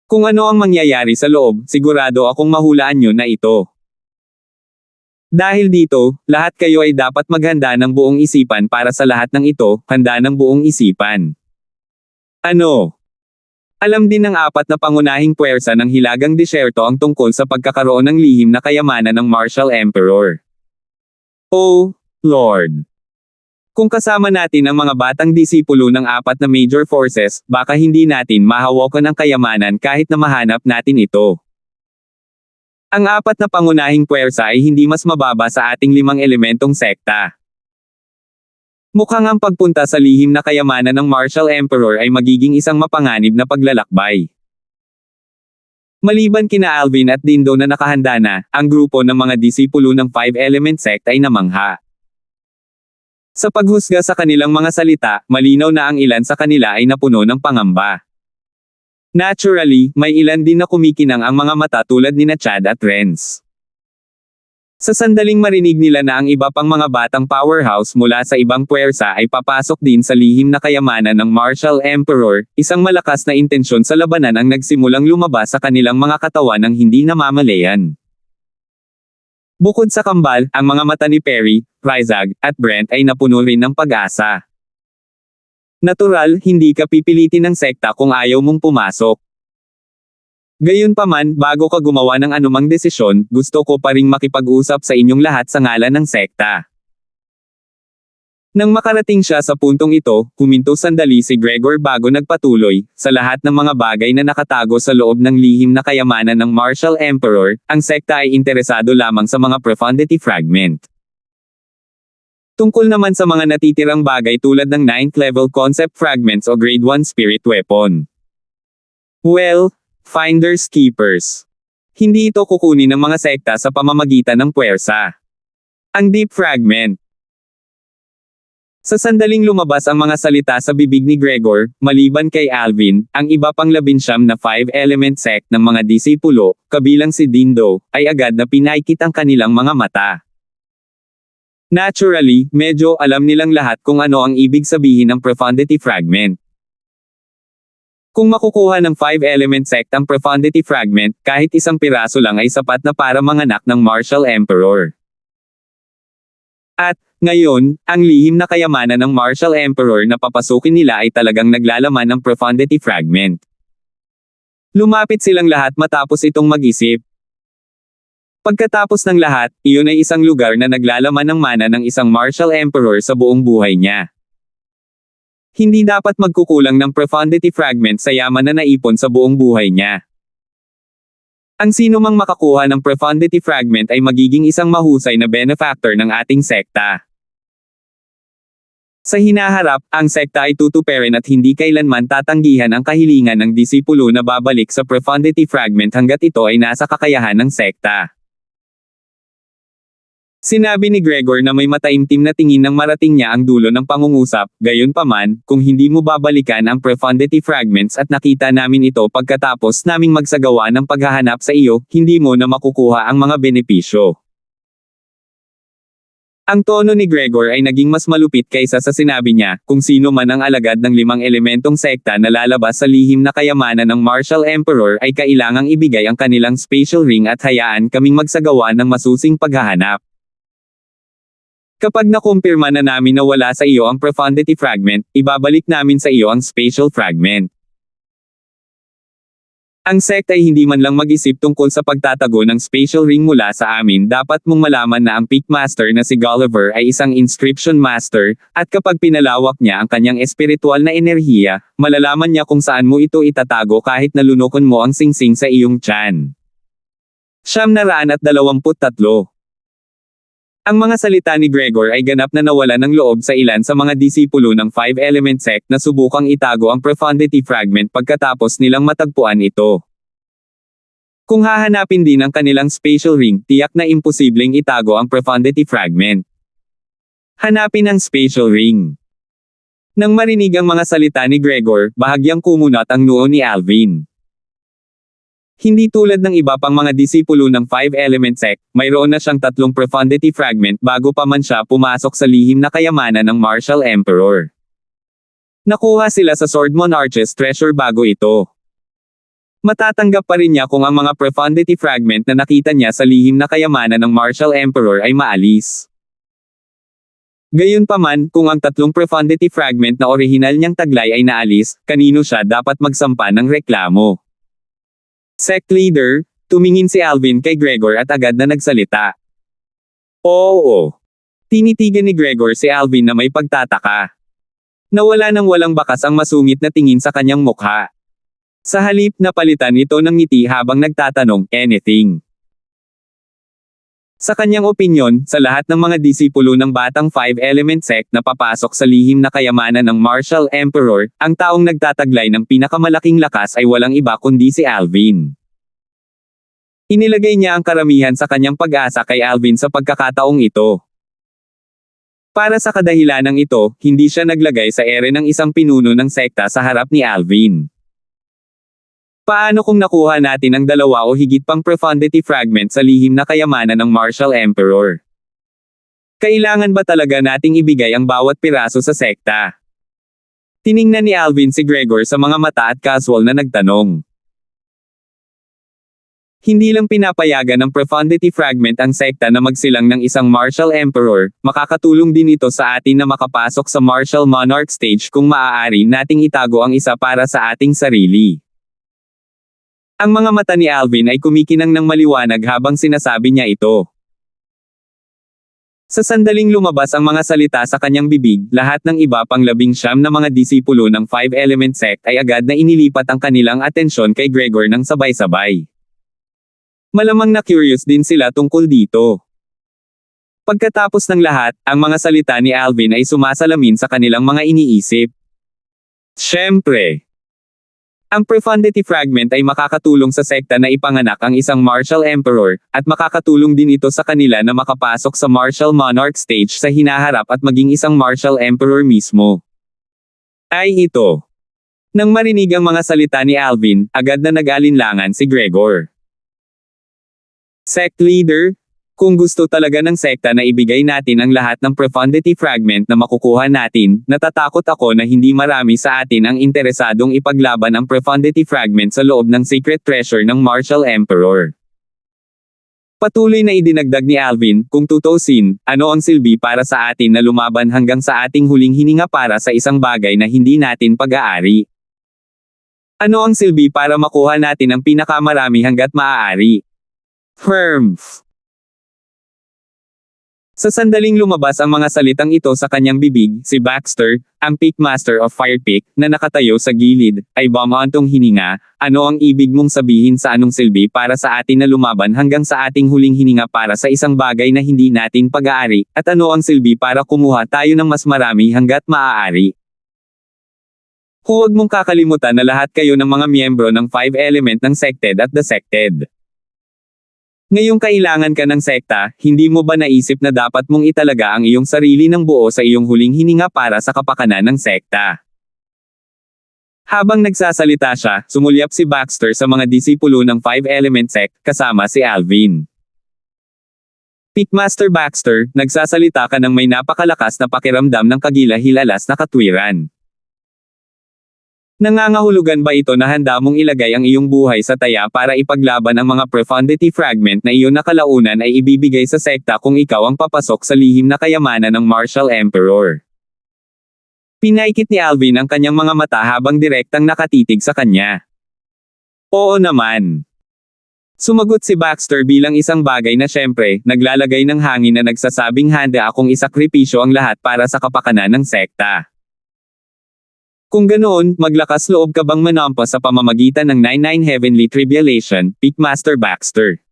Kung ano ang mangyayari sa loob, sigurado akong mahulaan nyo na ito. Dahil dito, lahat kayo ay dapat maghanda ng buong isipan para sa lahat ng ito, handa ng buong isipan. Ano? Alam din ng 4 na pangunahing puwersa ng Hilagang Disyerto ang tungkol sa pagkakaroon ng lihim na kayamanan ng Martial Emperor. Oh, Lord! Kung kasama natin ang mga batang disipulo ng 4 na major forces, baka hindi natin mahawakan ang kayamanan kahit na mahanap natin ito. Ang 4 na pangunahing puwersa ay hindi mas mababa sa ating 5 elementong sekta. Mukhang ang pagpunta sa lihim na kayamanan ng Martial Emperor ay magiging isang mapanganib na paglalakbay. Maliban kina Alvin at Dindo na nakahanda na, ang grupo ng mga disipulo ng Five Element Sect ay namangha. Sa paghusga sa kanilang mga salita, malinaw na ang ilan sa kanila ay napuno ng pangamba. Naturally, may ilan din na kumikinang ang mga mata tulad nina Chad at Renz. Sa sandaling marinig nila na ang iba pang mga batang powerhouse mula sa ibang puwersa ay papasok din sa lihim na kayamanan ng Martial Emperor, isang malakas na intensyon sa labanan ang nagsimulang lumabas sa kanilang mga katawan ng hindi namamalayan. Bukod sa kambal, ang mga mata ni Perry, Rizag, at Brent ay napuno rin ng pag-asa. Natural, hindi ka pipilitin ng sekta kung ayaw mong pumasok. Gayunpaman, bago ka gumawa ng anumang desisyon, gusto ko pa ring makipag-usap sa inyong lahat sa ngalan ng sekta. Nang makarating siya sa puntong ito, huminto sandali si Gregor bago nagpatuloy, sa lahat ng mga bagay na nakatago sa loob ng lihim na kayamanan ng Martial Emperor, ang sekta ay interesado lamang sa mga profundity fragment. Tungkol naman sa mga natitirang bagay tulad ng 9th level concept fragments o grade 1 spirit weapon. Well, finders keepers. Hindi ito kukunin ng mga sekta sa pamamagitan ng puwersa. Ang deep fragment. Sa sandaling lumabas ang mga salita sa bibig ni Gregor, maliban kay Alvin, ang iba pang 19 na 5-element sect ng mga disipulo, kabilang si Dindo, ay agad na pinaikit ang kanilang mga mata. Naturally, medyo alam nilang lahat kung ano ang ibig sabihin ng profundity fragment. Kung makukuha ng 5-element sect ang profundity fragment, kahit isang piraso lang ay sapat na para manganak ng Martial Emperor. At, ngayon, ang lihim na kayamanan ng Martial Emperor na papasukin nila ay talagang naglalaman ng profundity fragment. Lumapit silang lahat matapos itong mag-isip. Pagkatapos ng lahat, iyon ay isang lugar na naglalaman ng mana ng isang Martial Emperor sa buong buhay niya. Hindi dapat magkukulang ng profundity fragment sa yaman na naipon sa buong buhay niya. Ang sino mang makakuha ng profundity fragment ay magiging isang mahusay na benefactor ng ating sekta. Sa hinaharap, ang sekta ay tutuparin at hindi kailanman tatanggihan ang kahilingan ng disipulo na babalik sa profundity fragment hanggat ito ay nasa kakayahan ng sekta. Sinabi ni Gregor na may mataimtim na tingin nang marating niya ang dulo ng pangungusap, gayunpaman, kung hindi mo babalikan ang profundity fragments at nakita namin ito pagkatapos naming magsagawa ng paghahanap sa iyo, hindi mo na makukuha ang mga benepisyo. Ang tono ni Gregor ay naging mas malupit kaysa sa sinabi niya, kung sino man ang alagad ng 5 elementong sekta na lalabas sa lihim na kayamanan ng Martial Emperor ay kailangang ibigay ang kanilang spatial ring at hayaan kaming magsagawa ng masusing paghahanap. Kapag nakumpirma na namin na wala sa iyo ang profundity fragment, ibabalik namin sa iyo ang spatial fragment. Ang sect ay hindi man lang mag-isip tungkol sa pagtatago ng spatial ring mula sa amin. Dapat mong malaman na ang Peak Master na si Gulliver ay isang inscription master, at kapag pinalawak niya ang kanyang espiritual na enerhiya, malalaman niya kung saan mo ito itatago kahit nalunokon mo ang singsing sa iyong tiyan. 923. Ang mga salita ni Gregor ay ganap na nawala ng loob sa ilan sa mga disipulo ng 5-element sect na subukang itago ang profundity fragment pagkatapos nilang matagpuan ito. Kung hahanapin din ang kanilang spatial ring, tiyak na imposibleng itago ang profundity fragment. Hanapin ang spatial ring. Nang marinig ang mga salita ni Gregor, bahagyang kumunat ang noo ni Alvin. Hindi tulad ng iba pang mga disipulo ng 5-element sect, mayroon na siyang 3 profundity fragment bago pa man siya pumasok sa lihim na kayamanan ng Martial Emperor. Nakuha sila sa Sword Monarch's treasure bago ito. Matatanggap pa rin niya kung ang mga profundity fragment na nakita niya sa lihim na kayamanan ng Martial Emperor ay maalis. Gayunpaman, kung ang 3 profundity fragment na orihinal niyang taglay ay naalis, kanino siya dapat magsampa ng reklamo? Sect leader, tumingin si Alvin kay Gregor at agad na nagsalita. Oo. Tinitigan ni Gregor si Alvin na may pagtataka. Nawala nang walang bakas ang masungit na tingin sa kanyang mukha. Sa halip, napalitan ito ng ngiti habang nagtatanong, anything. Sa kanyang opinyon, sa lahat ng mga disipulo ng batang 5-element sect na papasok sa lihim na kayamanan ng Martial Emperor, ang taong nagtataglay ng pinakamalaking lakas ay walang iba kundi si Alvin. Inilagay niya ang karamihan sa kanyang pag-asa kay Alvin sa pagkakataong ito. Para sa kadahilanang ito, hindi siya naglagay sa ere ng isang pinuno ng sekta sa harap ni Alvin. Paano kung nakuha natin ang 2 o higit pang profundity fragment sa lihim na kayamanan ng Martial Emperor? Kailangan ba talaga nating ibigay ang bawat piraso sa sekta? Tiningnan ni Alvin si Gregor sa mga mata at casual na nagtanong. Hindi lang pinapayagan ng profundity fragment ang sekta na magsilang ng isang Martial Emperor, makakatulong din ito sa atin na makapasok sa Martial Monarch stage kung maaari nating itago ang isa para sa ating sarili. Ang mga mata ni Alvin ay kumikinang ng maliwanag habang sinasabi niya ito. Sa sandaling lumabas ang mga salita sa kanyang bibig, lahat ng iba pang 19 na mga disipulo ng Five Element Sect ay agad na inilipat ang kanilang atensyon kay Gregor ng sabay-sabay. Malamang na curious din sila tungkol dito. Pagkatapos ng lahat, ang mga salita ni Alvin ay sumasalamin sa kanilang mga iniisip. Siyempre, ang profundity fragment ay makakatulong sa sekta na ipanganak ang isang martial emperor, at makakatulong din ito sa kanila na makapasok sa martial monarch stage sa hinaharap at maging isang martial emperor mismo. Ay ito. Nang marinig ang mga salita ni Alvin, agad na nag-alinlangan si Gregor. Sect leader, kung gusto talaga ng sekta na ibigay natin ang lahat ng profundity fragment na makukuha natin, natatakot ako na hindi marami sa atin ang interesadong ipaglaban ang profundity fragment sa loob ng secret treasure ng Martial Emperor. Patuloy na idinagdag ni Alvin, kung tutuusin, ano ang silbi para sa atin na lumaban hanggang sa ating huling hininga para sa isang bagay na hindi natin pag-aari? Ano ang silbi para makuha natin ang pinakamarami hanggat maaari? Firms. Sa sandaling lumabas ang mga salitang ito sa kanyang bibig, si Baxter, ang Pickmaster of Firepick, na nakatayo sa gilid, ay bumantong hininga. Ano ang ibig mong sabihin sa anong silbi para sa atin na lumaban hanggang sa ating huling hininga para sa isang bagay na hindi natin pag-aari, at ano ang silbi para kumuha tayo ng mas marami hanggat maaari? Huwag mong kakalimutan na lahat kayo ng mga miyembro ng Five Element ng Sected at the Sected. Ngayong kailangan ka ng sekta, hindi mo ba naisip na dapat mong italaga ang iyong sarili ng buo sa iyong huling hininga para sa kapakanan ng sekta? Habang nagsasalita siya, sumulyap si Baxter sa mga disipulo ng Five Element Sect, kasama si Alvin. Pickmaster Baxter, nagsasalita ka ng may napakalakas na pakiramdam ng kagilahilalas na katwiran. Nangangahulugan ba ito na handa mong ilagay ang iyong buhay sa taya para ipaglaban ang mga profundity fragment na iyon na kalaunan ay ibibigay sa sekta kung ikaw ang papasok sa lihim na kayamanan ng Martial Emperor? Pinaikit ni Alvin ang kanyang mga mata habang direktang nakatitig sa kanya. Oo naman. Sumagot si Baxter bilang isang bagay na syempre, naglalagay ng hangin na nagsasabing handa akong isakripisyo ang lahat para sa kapakanan ng sekta. Kung ganoon, maglakas loob ka bang manampas sa pamamagitan ng 99 Heavenly Tribulation, Pickmaster Baxter?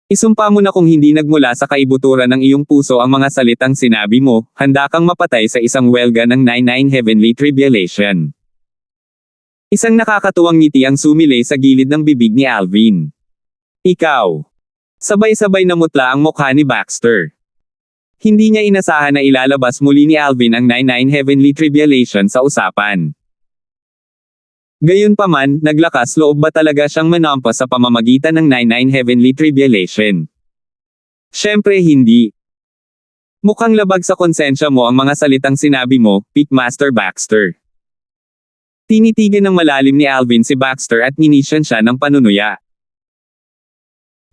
Isumpa mo na kung hindi nagmula sa kaibuturan ng iyong puso ang mga salitang sinabi mo, handa kang mapatay sa isang welga ng 99 Heavenly Tribulation. Isang nakakatuwang ngiti ang sumilay sa gilid ng bibig ni Alvin. Ikaw. Sabay-sabay namutla ang mukha ni Baxter. Hindi niya inasahan na ilalabas muli ni Alvin ang 99 Heavenly Tribulation sa usapan. Gayunpaman, naglakas loob ba talaga siyang manampas sa pamamagitan ng 99 Heavenly Tribulation? Siyempre hindi. Mukhang labag sa konsensya mo ang mga salitang sinabi mo, Pickmaster Baxter. Tinitigan ng malalim ni Alvin si Baxter at ninisyan siya ng panunuya.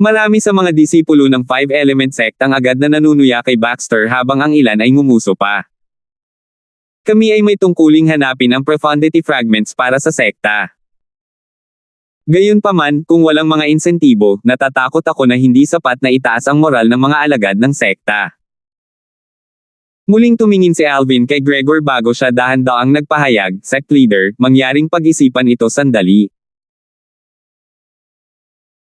Marami sa mga disipulo ng Five Element Sect ang agad na nanunuya kay Baxter habang ang ilan ay ngumuso pa. Kami ay may tungkuling hanapin ang profundity fragments para sa sekta. Gayunpaman, kung walang mga insentibo, natatakot ako na hindi sapat na itaas ang moral ng mga alagad ng sekta. Muling tumingin si Alvin kay Gregor bago siya dahan-daang nagpahayag, sect leader, mangyaring pag-isipan ito sandali.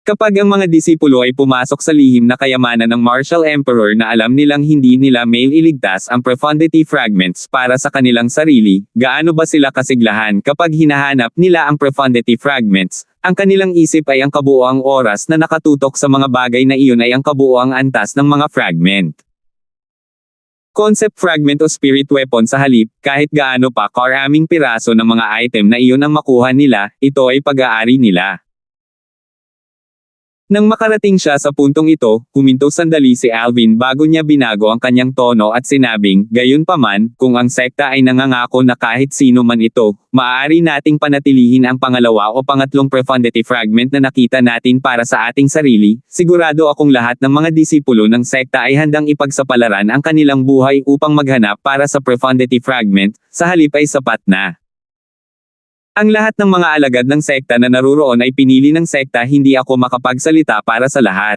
Kapag ang mga disipulo ay pumasok sa lihim na kayamanan ng Martial Emperor na alam nilang hindi nila mailigtas ang profundity fragments para sa kanilang sarili, gaano ba sila kasiglahan kapag hinahanap nila ang profundity fragments? Ang kanilang isip ay ang kabuoang oras na nakatutok sa mga bagay na iyon ay ang kabuoang antas ng mga fragment. Concept fragment o spirit weapon sa halip, kahit gaano pa karaming piraso ng mga item na iyon ang makuha nila, ito ay pag-aari nila. Nang makarating siya sa puntong ito, huminto sandali si Alvin bago niya binago ang kanyang tono at sinabing, gayunpaman, kung ang sekta ay nangangako na kahit sino man ito, maaari nating panatilihin ang pangalawa o pangatlong profundity fragment na nakita natin para sa ating sarili, sigurado akong lahat ng mga disipulo ng sekta ay handang ipagsapalaran ang kanilang buhay upang maghanap para sa profundity fragment, sa halip ay sapat na. Ang lahat ng mga alagad ng sekta na naruroon ay pinili ng sekta, hindi ako makapagsalita para sa lahat.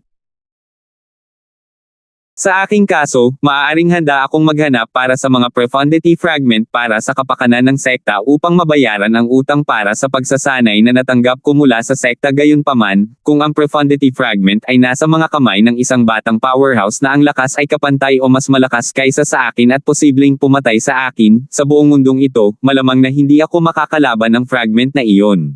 Sa aking kaso, maaaring handa akong maghanap para sa mga profundity fragment para sa kapakanan ng sekta upang mabayaran ang utang para sa pagsasanay na natanggap ko mula sa sekta. Gayunpaman, kung ang profundity fragment ay nasa mga kamay ng isang batang powerhouse na ang lakas ay kapantay o mas malakas kaysa sa akin at posibleng pumatay sa akin, sa buong mundong ito, malamang na hindi ako makakalaban ng fragment na iyon.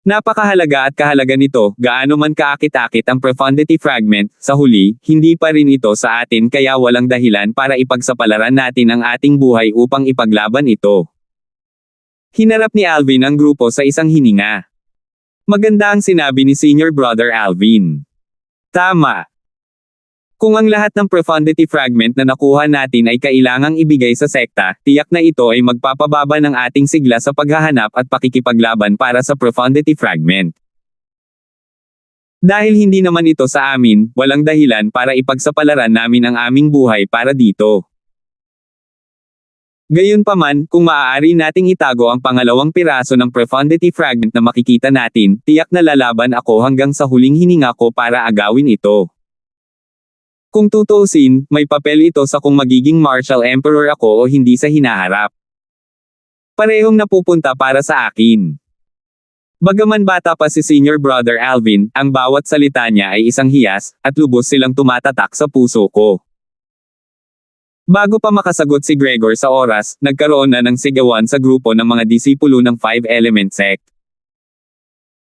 Napakahalaga at kahalaga nito, gaano man kaakit-akit ang profundity fragment, sa huli, hindi pa rin ito sa atin kaya walang dahilan para ipagsapalaran natin ang ating buhay upang ipaglaban ito. Hinarap ni Alvin ang grupo sa isang hininga. Maganda ang sinabi ni Senior Brother Alvin. Tama. Kung ang lahat ng profundity fragment na nakuha natin ay kailangang ibigay sa sekta, tiyak na ito ay magpapababa ng ating sigla sa paghahanap at pakikipaglaban para sa profundity fragment. Dahil hindi naman ito sa amin, walang dahilan para ipagsapalaran namin ang aming buhay para dito. Gayunpaman, kung maaari nating itago ang pangalawang piraso ng profundity fragment na makikita natin, tiyak na lalaban ako hanggang sa huling hininga ko para agawin ito. Kung tutuusin, may papel ito sa kung magiging martial emperor ako o hindi sa hinaharap. Parehong napupunta para sa akin. Bagaman bata pa si Senior Brother Alvin, ang bawat salita niya ay isang hiyas, at lubos silang tumatatak sa puso ko. Bago pa makasagot si Gregor sa oras, nagkaroon na ng sigawan sa grupo ng mga disipulo ng Five Element Sect.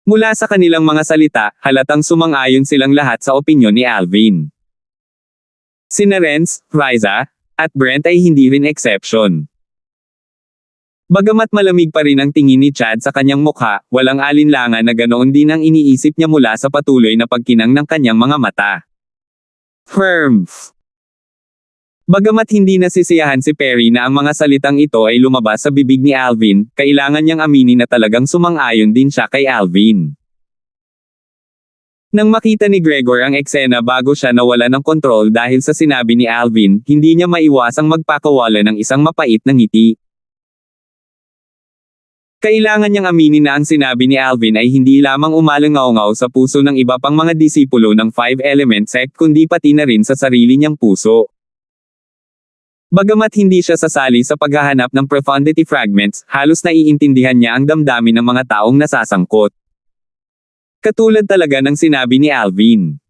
Mula sa kanilang mga salita, halatang sumang-ayon silang lahat sa opinyon ni Alvin. Sina Renz, Riza, at Brent ay hindi rin exception. Bagamat malamig pa rin ang tingin ni Chad sa kanyang mukha, walang alinlangan na ganoon din ang iniisip niya mula sa patuloy na pagkinang ng kanyang mga mata. Bagamat hindi nasisiyahan si Perry na ang mga salitang ito ay lumabas sa bibig ni Alvin, kailangan niyang aminin na talagang sumang-ayon din siya kay Alvin. Nang makita ni Gregor ang eksena bago siya nawala ng kontrol dahil sa sinabi ni Alvin, hindi niya maiwasang magpakawala ng isang mapait na ngiti. Kailangan niyang aminin na ang sinabi ni Alvin ay hindi lamang umalangaw-ngaw sa puso ng iba pang mga disipulo ng Five Element Sect kundi pati na rin sa sarili niyang puso. Bagamat hindi siya sasali sa paghahanap ng profundity fragments, halos naiintindihan niya ang damdamin ng mga taong nasasangkot. Katulad talaga ng sinabi ni Alvin.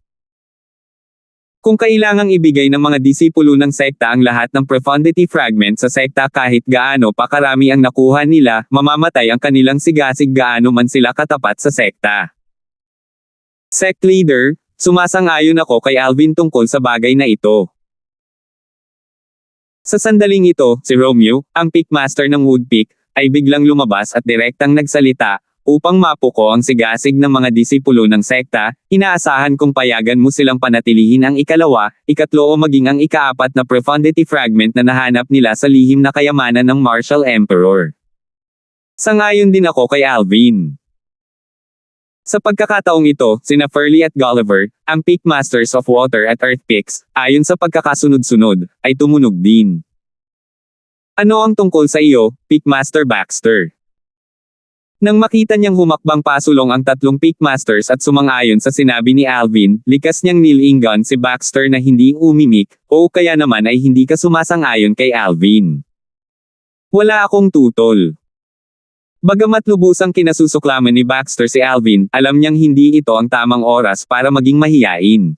Kung kailangang ibigay ng mga disipulo ng sekta ang lahat ng profundity fragment sa sekta kahit gaano pa karami ang nakuha nila, mamamatay ang kanilang sigasig gaano man sila katapat sa sekta. Sect leader, sumasang-ayon ako kay Alvin tungkol sa bagay na ito. Sa sandaling ito, si Romeo, ang pickmaster ng Woodpick, ay biglang lumabas at direktang nagsalita. Upang mapuko ang sigasig ng mga disipulo ng sekta, inaasahan kong payagan mo silang panatilihin ang ikalawa, ikatlo o maging ang ikaapat na profundity fragment na nahanap nila sa lihim na kayamanan ng Martial Emperor. Sangayon din ako kay Alvin. Sa pagkakataong ito, sina Furley at Gulliver, ang Pickmasters of Water at Earth Picks, ayon sa pagkakasunod-sunod, ay tumunog din. Ano ang tungkol sa iyo, Pickmaster Baxter? Nang makita niyang humakbang pasulong ang tatlong Pickmasters at sumang-ayon sa sinabi ni Alvin, likas niyang nilingon si Baxter na hindi umimik, o kaya naman ay hindi ka sumasang-ayon kay Alvin. Wala akong tutol. Bagamat lubusang kinasusuklaman ni Baxter si Alvin, alam niyang hindi ito ang tamang oras para maging mahiyain.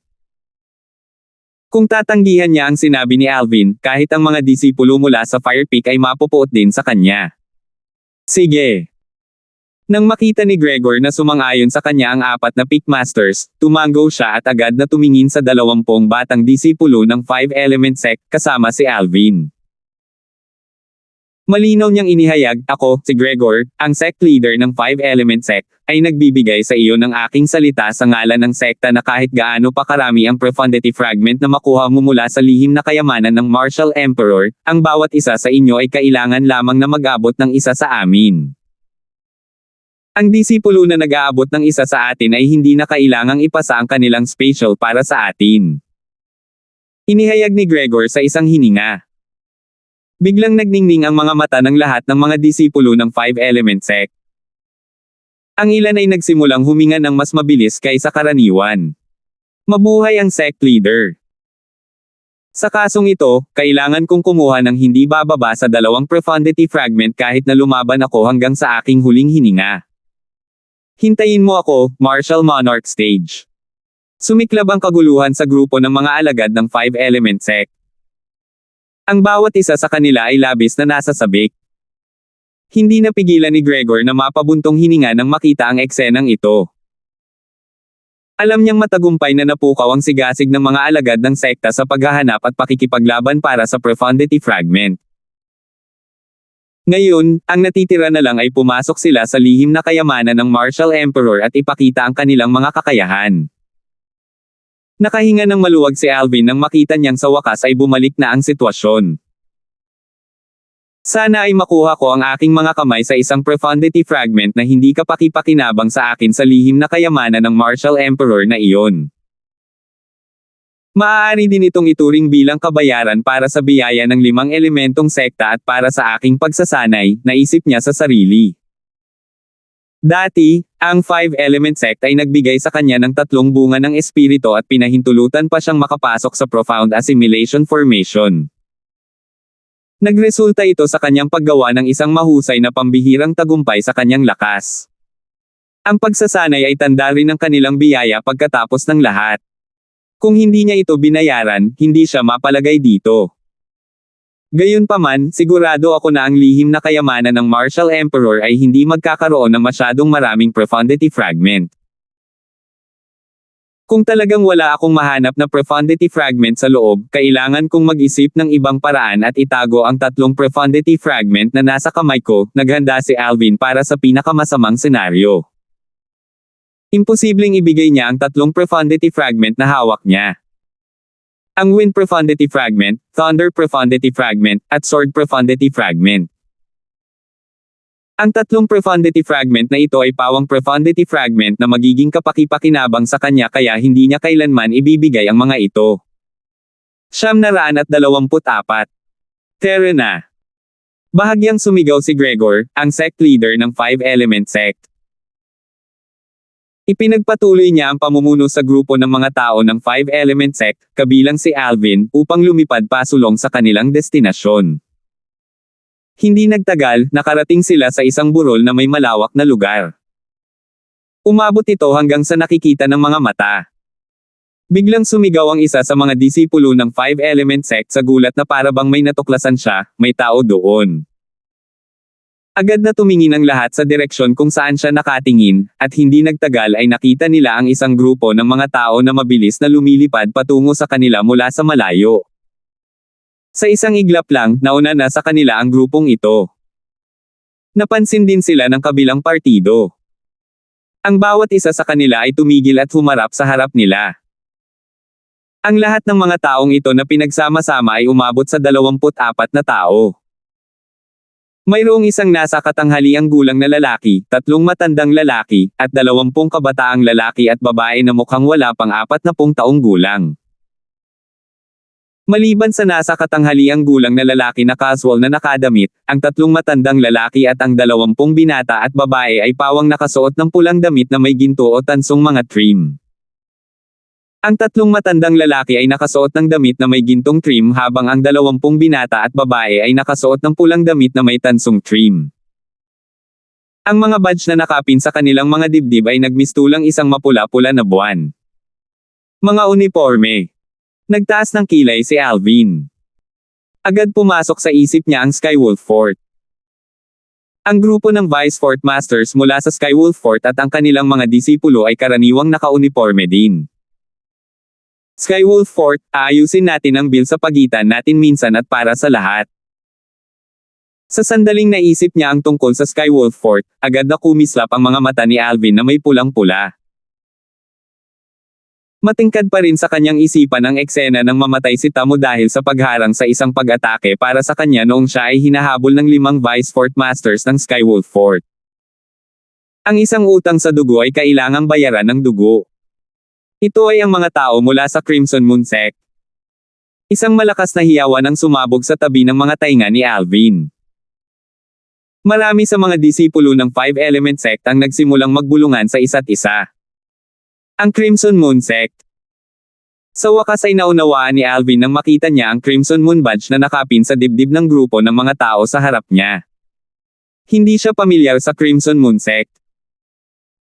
Kung tatanggihan niya ang sinabi ni Alvin, kahit ang mga disipulo mula sa Fire Peak ay mapupuot din sa kanya. Sige. Nang makita ni Gregor na sumang-ayon sa kanya ang apat na Pickmasters, tumango siya at agad na tumingin sa 20 batang disipulo ng Five Element Sect kasama si Alvin. Malinaw niyang inihayag, ako, si Gregor, ang sect leader ng Five Element Sect, ay nagbibigay sa iyo ng aking salita sa ngalan ng sekta na kahit gaano pa karami ang profundity fragment na makuha mo mula sa lihim na kayamanan ng Martial Emperor, ang bawat isa sa inyo ay kailangan lamang na mag-abot ng isa sa amin. Ang disipulo na nag-aabot ng isa sa atin ay hindi na kailangang ipasa ang kanilang special para sa atin. Inihayag ni Gregor sa isang hininga. Biglang nagningning ang mga mata ng lahat ng mga disipulo ng Five Element Sect. Ang ilan ay nagsimulang huminga ng mas mabilis kaysa karaniwan. Mabuhay ang sect leader. Sa kasong ito, kailangan kong kumuha ng hindi bababa sa 2 profundity fragment kahit na lumaban ako hanggang sa aking huling hininga. Hintayin mo ako, Martial Monarch Stage. Sumiklab ang kaguluhan sa grupo ng mga alagad ng 5-element sect. Ang bawat isa sa kanila ay labis na nasa sabik. Hindi napigilan ni Gregor na mapabuntong hininga nang makita ang eksenang ito. Alam niyang matagumpay na napukaw ang sigasig ng mga alagad ng sekta sa paghahanap at pakikipaglaban para sa profundity fragment. Ngayon, ang natitira na lang ay pumasok sila sa lihim na kayamanan ng Martial Emperor at ipakita ang kanilang mga kakayahan. Nakahinga ng maluwag si Alvin nang makita niyang sa wakas ay bumalik na ang sitwasyon. Sana ay makuha ko ang aking mga kamay sa isang profundity fragment na hindi kapaki-pakinabang sa akin sa lihim na kayamanan ng Martial Emperor na iyon. Maaari din itong ituring bilang kabayaran para sa biyaya ng 5 elementong sekta at para sa aking pagsasanay, naisip niya sa sarili. Dati, ang 5-element sect ay nagbigay sa kanya ng 3 bunga ng espiritu at pinahintulutan pa siyang makapasok sa profound assimilation formation. Nagresulta ito sa kanyang paggawa ng isang mahusay na pambihirang tagumpay sa kanyang lakas. Ang pagsasanay ay tanda rin ng kanilang biyaya pagkatapos ng lahat. Kung hindi niya ito binayaran, hindi siya mapalagay dito. Gayunpaman, sigurado ako na ang lihim na kayamanan ng Martial Emperor ay hindi magkakaroon ng masyadong maraming profundity fragment. Kung talagang wala akong mahanap na profundity fragment sa loob, kailangan kong mag-isip ng ibang paraan at itago ang 3 profundity fragment na nasa kamay ko, naghanda si Alvin para sa pinakamasamang senaryo. Imposibleng ibigay niya ang 3 profundity fragment na hawak niya. Ang Wind Profundity Fragment, Thunder Profundity Fragment, at Sword Profundity Fragment. Ang 3 profundity fragment na ito ay pawang profundity fragment na magiging kapaki-pakinabang sa kanya kaya hindi niya kailanman ibibigay ang mga ito. 924. Terra na. Bahagyang sumigaw si Gregor, ang sect leader ng 5-element sect. Ipinagpatuloy niya ang pamumuno sa grupo ng mga tao ng 5-element sect, kabilang si Alvin, upang lumipad pasulong sa kanilang destinasyon. Hindi nagtagal, nakarating sila sa isang burol na may malawak na lugar. Umabot ito hanggang sa nakikita ng mga mata. Biglang sumigaw ang isa sa mga disipulo ng 5-element sect sa gulat na para bang may natuklasan siya, may tao doon. Agad na tumingin ang lahat sa direksyon kung saan siya nakatingin, at hindi nagtagal ay nakita nila ang isang grupo ng mga tao na mabilis na lumilipad patungo sa kanila mula sa malayo. Sa isang iglap lang, nauna na sa kanila ang grupong ito. Napansin din sila ng kabilang partido. Ang bawat isa sa kanila ay tumigil at humarap sa harap nila. Ang lahat ng mga taong ito na pinagsama-sama ay umabot sa 24 na tao. Mayroong isang nasa katanghaliang gulang na lalaki, 3 matandang lalaki, at 20 kabataang lalaki at babae na mukhang wala pang 40 taong gulang. Maliban sa nasa katanghaliang gulang na lalaki na casual na nakadamit, ang 3 matandang lalaki at ang 20 binata at babae ay pawang nakasuot ng pulang damit na may ginto o tansong mga trim. Ang 3 matandang lalaki ay nakasuot ng damit na may gintong trim habang ang 20 binata at babae ay nakasuot ng pulang damit na may tansong trim. Ang mga badge na nakapin sa kanilang mga dibdib ay nagmistulang isang mapula-pula na buwan. Mga uniforme. Nagtaas ng kilay si Alvin. Agad pumasok sa isip niya ang Skywolf Fort. Ang grupo ng Vice Fort Masters mula sa Skywolf Fort at ang kanilang mga disipulo ay karaniwang naka-uniforme din. Skywolf Fort, aayusin natin ang bill sa pagitan natin minsan at para sa lahat. Sa sandaling naisip niya ang tungkol sa Skywolf Fort, agad na kumislap ang mga mata ni Alvin na may pulang-pula. Matingkad pa rin sa kanyang isipan ang eksena ng mamatay si Tamo dahil sa pagharang sa isang pag-atake para sa kanya noong siya ay hinahabol ng 5 Vice Fort Masters ng Skywolf Fort. Ang isang utang sa dugo ay kailangang bayaran ng dugo. Ito ay ang mga tao mula sa Crimson Moon Sect. Isang malakas na hiyawan ang sumabog sa tabi ng mga tainga ni Alvin. Marami sa mga disipulo ng 5-element sect ang nagsimulang magbulungan sa isa't isa. Ang Crimson Moon Sect. Sa wakas ay naunawaan ni Alvin nang makita niya ang Crimson Moon Badge na nakapin sa dibdib ng grupo ng mga tao sa harap niya. Hindi siya pamilyar sa Crimson Moon Sect.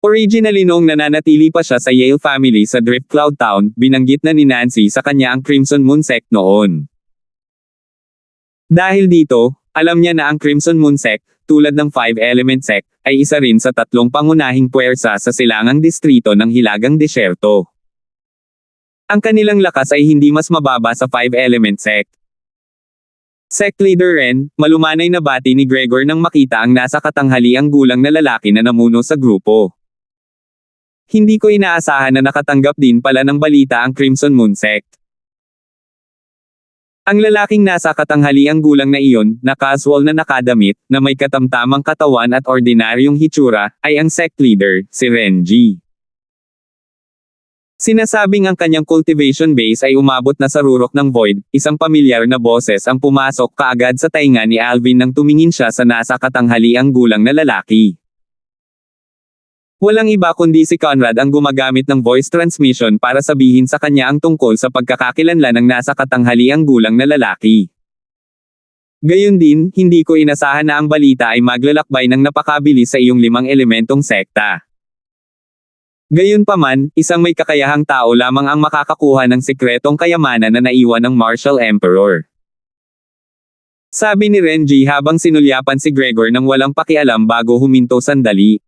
Originally noong nananatili pa siya sa Yale family sa Drift Cloud Town, binanggit na ni Nancy sa kanya ang Crimson Moon Sect noon. Dahil dito, alam niya na ang Crimson Moon Sect, tulad ng Five Element Sect, ay isa rin sa tatlong pangunahing puwersa sa silangang distrito ng Hilagang Disyerto. Ang kanilang lakas ay hindi mas mababa sa Five Element Sect. Sect Leader Ren, malumanay na bati ni Gregor nang makita ang nasa katanghaliang gulang na lalaki na namuno sa grupo. Hindi ko inaasahan na nakatanggap din pala ng balita ang Crimson Moon Sect. Ang lalaking nasa katanghaliang gulang na iyon, na casual na nakadamit, na may katamtamang katawan at ordinaryong hitsura, ay ang sect leader, si Renji. Sinasabing ang kanyang cultivation base ay umabot na sa rurok ng void, isang pamilyar na boses ang pumasok kaagad sa tainga ni Alvin nang tumingin siya sa nasa katanghaliang gulang na lalaki. Walang iba kundi si Conrad ang gumagamit ng voice transmission para sabihin sa kanya ang tungkol sa pagkakakilanlan ng nasa katanghaliang gulang na lalaki. Gayon din, hindi ko inasahan na ang balita ay maglalakbay ng napakabilis sa iyong 5 elementong sekta. Gayunpaman, isang may kakayahang tao lamang ang makakakuha ng sikretong kayamanan na naiwan ng Martial Emperor. Sabi ni Renji habang sinulyapan si Gregor nang walang pakialam bago huminto sandali.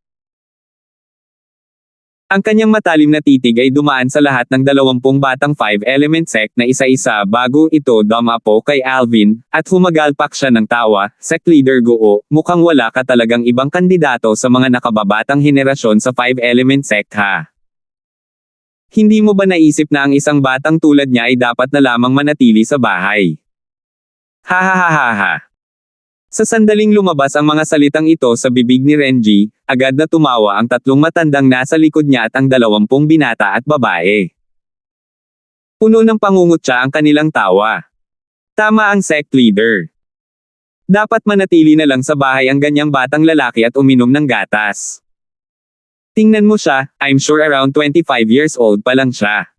Ang kanyang matalim na titig ay dumaan sa lahat ng 20 batang Five Element Sect na isa-isa bago ito dumapo kay Alvin, at humagalpak siya ng tawa. Sect Leader Goo, mukhang wala ka talagang ibang kandidato sa mga nakababatang henerasyon sa Five Element Sect ha? Hindi mo ba naisip na ang isang batang tulad niya ay dapat na lamang manatili sa bahay? Ha ha ha ha ha. Sa sandaling lumabas ang mga salitang ito sa bibig ni Renji, agad na tumawa ang 3 matandang nasa likod niya at ang 20 binata at babae. Puno ng pangungutya ang kanilang tawa. Tama ang sect leader. Dapat manatili na lang sa bahay ang ganyang batang lalaki at uminom ng gatas. Tingnan mo siya, I'm sure around 25 years old pa lang siya.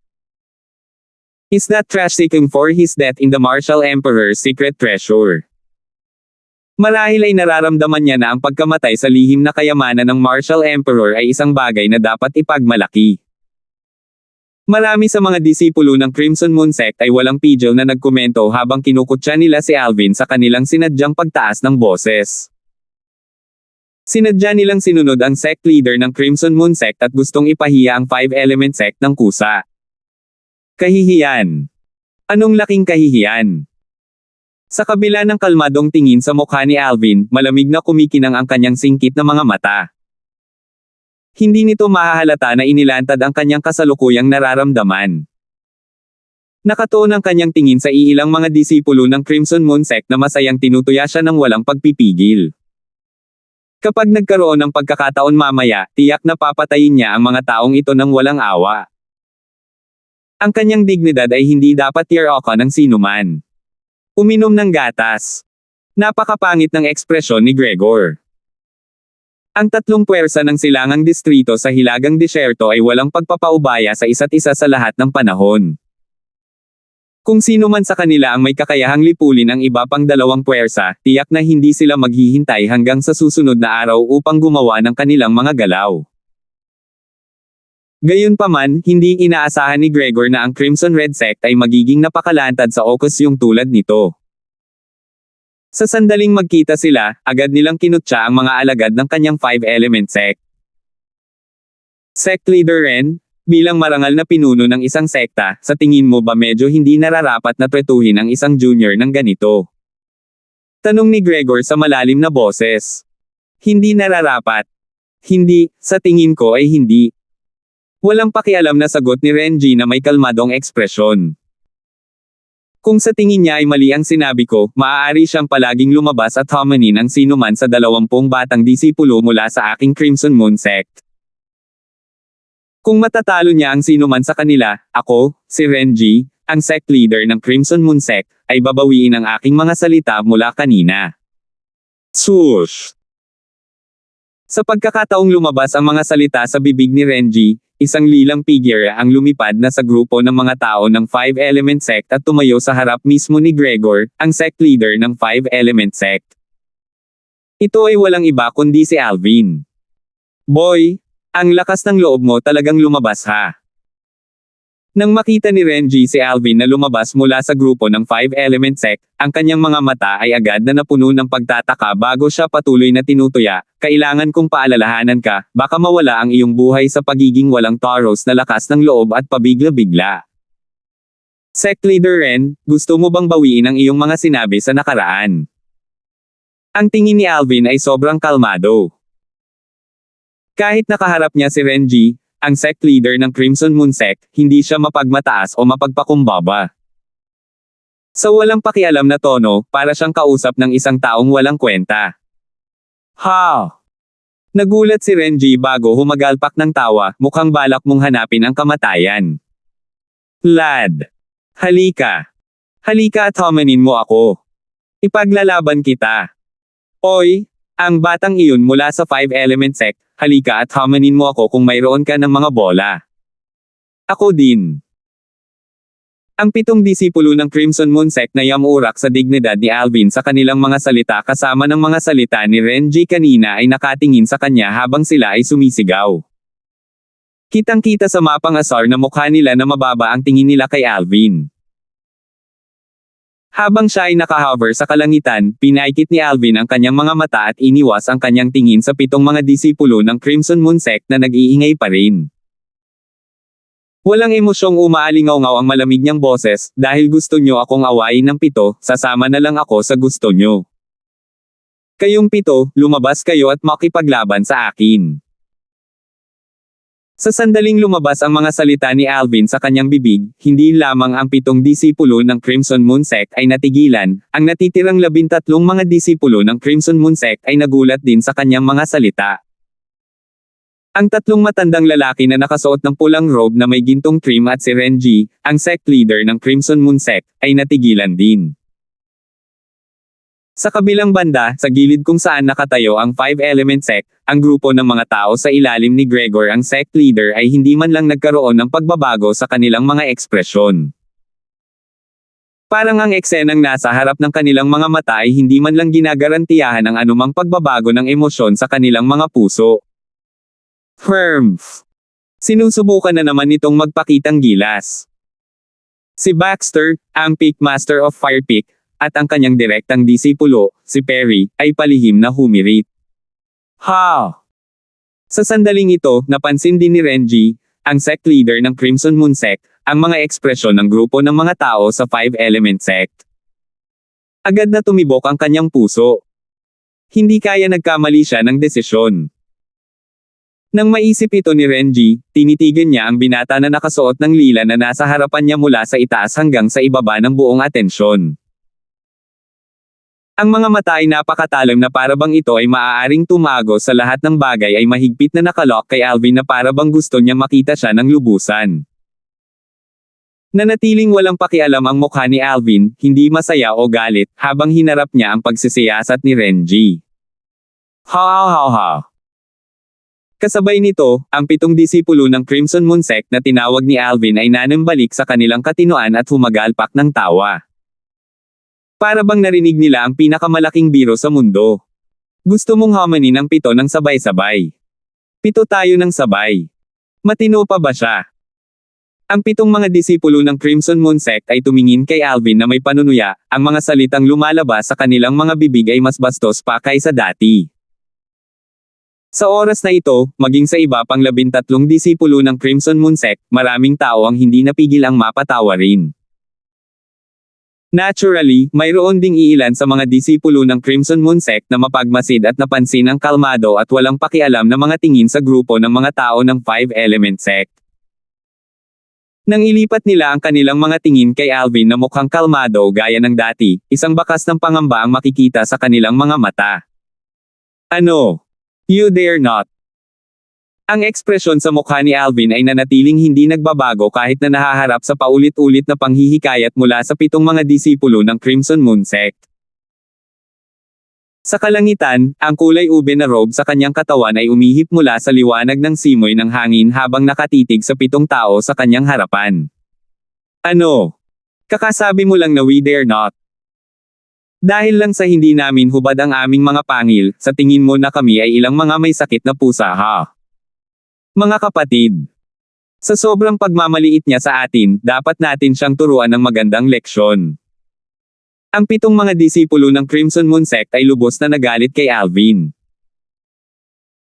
Is that trash seeking for his death in the Martial Emperor's secret treasure? Marahil ay nararamdaman niya na ang pagkamatay sa lihim na kayamanan ng Martial Emperor ay isang bagay na dapat ipagmalaki. Marami sa mga disipulo ng Crimson Moon Sect ay walang pigil na nagkomento habang kinukutya nila si Alvin sa kanilang sinadyang pagtaas ng boses. Sinadya nilang sinunod ang sect leader ng Crimson Moon Sect at gustong ipahiya ang Five Element Sect ng kusa. Kahihiyan. Anong laking kahihiyan? Sa kabila ng kalmadong tingin sa mukha ni Alvin, malamig na kumikinang ang kanyang singkit na mga mata. Hindi nito mahahalata na inilantad ang kanyang kasalukuyang nararamdaman. Nakatuon ang kanyang tingin sa iilang mga disipulo ng Crimson Moon Sect na masayang tinutuya siya ng walang pagpipigil. Kapag nagkaroon ng pagkakataon mamaya, tiyak na papatayin niya ang mga taong ito ng walang awa. Ang kanyang dignidad ay hindi dapat tear-off ng sinuman. Uminom ng gatas. Napakapangit ng ekspresyon ni Gregor. Ang 3 puwersa ng silangang distrito sa Hilagang Disyerto ay walang pagpapaubaya sa isa't isa sa lahat ng panahon. Kung sino man sa kanila ang may kakayahang lipulin ang iba pang 2 puwersa, tiyak na hindi sila maghihintay hanggang sa susunod na araw upang gumawa ng kanilang mga galaw. Gayunpaman, hindi inaasahan ni Gregor na ang Crimson Red Sect ay magiging napakalantad sa Ocus yung tulad nito. Sa sandaling magkita sila, agad nilang kinutya ang mga alagad ng kanyang Five Element Sect. Sect Leader Ren, bilang marangal na pinuno ng isang sekta, sa tingin mo ba medyo hindi nararapat na tretuhin ang isang junior ng ganito? Tanong ni Gregor sa malalim na boses. Hindi nararapat. Hindi, sa tingin ko ay hindi. Walang pakialam na sagot ni Renji na may kalmadong ekspresyon. Kung sa tingin niya ay mali ang sinabi ko, maaari siyang palaging lumabas at homanin ang sinuman sa 20 batang disipulo mula sa aking Crimson Moon Sect. Kung matatalo niya ang sinuman sa kanila, ako, si Renji, ang sect leader ng Crimson Moon Sect, ay babawiin ang aking mga salita mula kanina. Swoosh! Sa pagkakataong lumabas ang mga salita sa bibig ni Renji, isang lilang figure ang lumipad na sa grupo ng mga tao ng Five Element Sect at tumayo sa harap mismo ni Gregor, ang sect leader ng Five Element Sect. Ito ay walang iba kundi si Alvin. Boy, ang lakas ng loob mo talagang lumabas ha. Nang makita ni Renji si Alvin na lumabas mula sa grupo ng Five Element Sect, ang kanyang mga mata ay agad na napuno ng pagtataka bago siya patuloy na tinutuya, kailangan kong paalalahanan ka, baka mawala ang iyong buhay sa pagiging walang Tauros na lakas ng loob at pabigla-bigla. Sect Leader Ren, gusto mo bang bawiin ang iyong mga sinabi sa nakaraan? Ang tingin ni Alvin ay sobrang kalmado. Kahit nakaharap niya si Renji, ang sect leader ng Crimson Moon Sect, hindi siya mapagmataas o mapagpakumbaba. Sa walang pakialam na tono, para siyang kausap ng isang taong walang kwenta. Ha! Nagulat si Renji bago humagalpak ng tawa, mukhang balak mong hanapin ang kamatayan. Lad! Halika! Halika at hamanin mo ako. Ipaglalaban kita. Oy! Ang batang iyon mula sa Five Element Sect, halika at hamanin mo ako kung mayroon ka ng mga bola. Ako din. Ang 7 disipulo ng Crimson Moon Sect na yamurak sa dignidad ni Alvin sa kanilang mga salita kasama ng mga salita ni Renji kanina ay nakatingin sa kanya habang sila ay sumisigaw. Kitang-kita sa mapang asar na mukha nila na mababa ang tingin nila kay Alvin. Habang siya ay nakahover sa kalangitan, pinaikit ni Alvin ang kanyang mga mata at iniwas ang kanyang tingin sa 7 mga disipulo ng Crimson Moon Sect na nag-iingay pa rin. Walang emosyong umaalingaw-ngaw ang malamig niyang boses, dahil gusto niyo akong awayin ng 7, sasama na lang ako sa gusto niyo. Kayong 7, lumabas kayo at makipaglaban sa akin. Sa sandaling lumabas ang mga salita ni Alvin sa kanyang bibig, hindi lamang ang 7 disipulo ng Crimson Moon Sect ay natigilan, ang natitirang 13 mga disipulo ng Crimson Moon Sect ay nagulat din sa kanyang mga salita. Ang 3 matandang lalaki na nakasuot ng pulang robe na may gintong trim at si Renji, ang sect leader ng Crimson Moon Sect, ay natigilan din. Sa kabilang banda, sa gilid kung saan nakatayo ang Five Element Sect, ang grupo ng mga tao sa ilalim ni Gregor ang sect leader ay hindi man lang nagkaroon ng pagbabago sa kanilang mga ekspresyon. Parang ang eksenang nasa harap ng kanilang mga mata ay hindi man lang ginagarantiyahan ang anumang pagbabago ng emosyon sa kanilang mga puso. Sinusubukan na naman nitong magpakitang gilas. Si Baxter, ang Peak Master of Fire Peak, at ang kanyang direktang disipulo, si Perry, ay palihim na humirit. Ha! Sa sandaling ito, napansin din ni Renji, ang sect leader ng Crimson Moon Sect, ang mga ekspresyon ng grupo ng mga tao sa Five Element Sect. Agad na tumibok ang kanyang puso. Hindi kaya nagkamali siya ng desisyon. Nang maisip ito ni Renji, tinitigan niya ang binata na nakasuot ng lila na nasa harapan niya mula sa itaas hanggang sa ibaba ng buong atensyon. Ang mga mata ay napakatalim na parabang ito ay maaaring tumago sa lahat ng bagay ay mahigpit na nakalock kay Alvin na parabang gusto niya makita siya ng lubusan. Nanatiling walang pakialam ang mukha ni Alvin, hindi masaya o galit, habang hinarap niya ang pagsisiyasat ni Renji. Ha. Kasabay nito, ang 7 disipulo ng Crimson Moon Sect na tinawag ni Alvin ay nanambalik sa kanilang katinoan at humagalpak ng tawa. Para bang narinig nila ang pinakamalaking biro sa mundo. Gusto mong hamanin ang 7 ng sabay-sabay. 7 tayo ng sabay. Matino pa ba siya? Ang 7 mga disipulo ng Crimson Moon Sect ay tumingin kay Alvin na may panunuya, ang mga salitang lumalabas sa kanilang mga bibig ay mas bastos pa kaysa dati. Sa oras na ito, maging sa iba pang 13 disipulo ng Crimson Moon Sect, maraming tao ang hindi napigil ang mapatawa rin. Naturally, mayroon ding iilan sa mga disipulo ng Crimson Moon Sect na mapagmasid at napansin ang kalmado at walang pakialam na mga tingin sa grupo ng mga tao ng Five Element Sect. Nang ilipat nila ang kanilang mga tingin kay Alvin na mukhang kalmado gaya ng dati, isang bakas ng pangamba ang makikita sa kanilang mga mata. Ano? You dare not. Ang ekspresyon sa mukha ni Alvin ay nanatiling hindi nagbabago kahit na nahaharap sa paulit-ulit na panghihikayat mula sa 7 mga disipulo ng Crimson Moon Sect. Sa kalangitan, ang kulay ube na robe sa kanyang katawan ay umihip mula sa liwanag ng simoy ng hangin habang nakatitig sa 7 tao sa kanyang harapan. Ano? Kakasabi mo lang na we dare not. Dahil lang sa hindi namin hubad ang aming mga pangil, sa tingin mo na kami ay ilang mga may sakit na pusa ha? Mga kapatid. Sa sobrang pagmamaliit niya sa atin, dapat natin siyang turuan ng magandang leksyon. Ang 7 mga disipulo ng Crimson Moon Sect ay lubos na nagalit kay Alvin.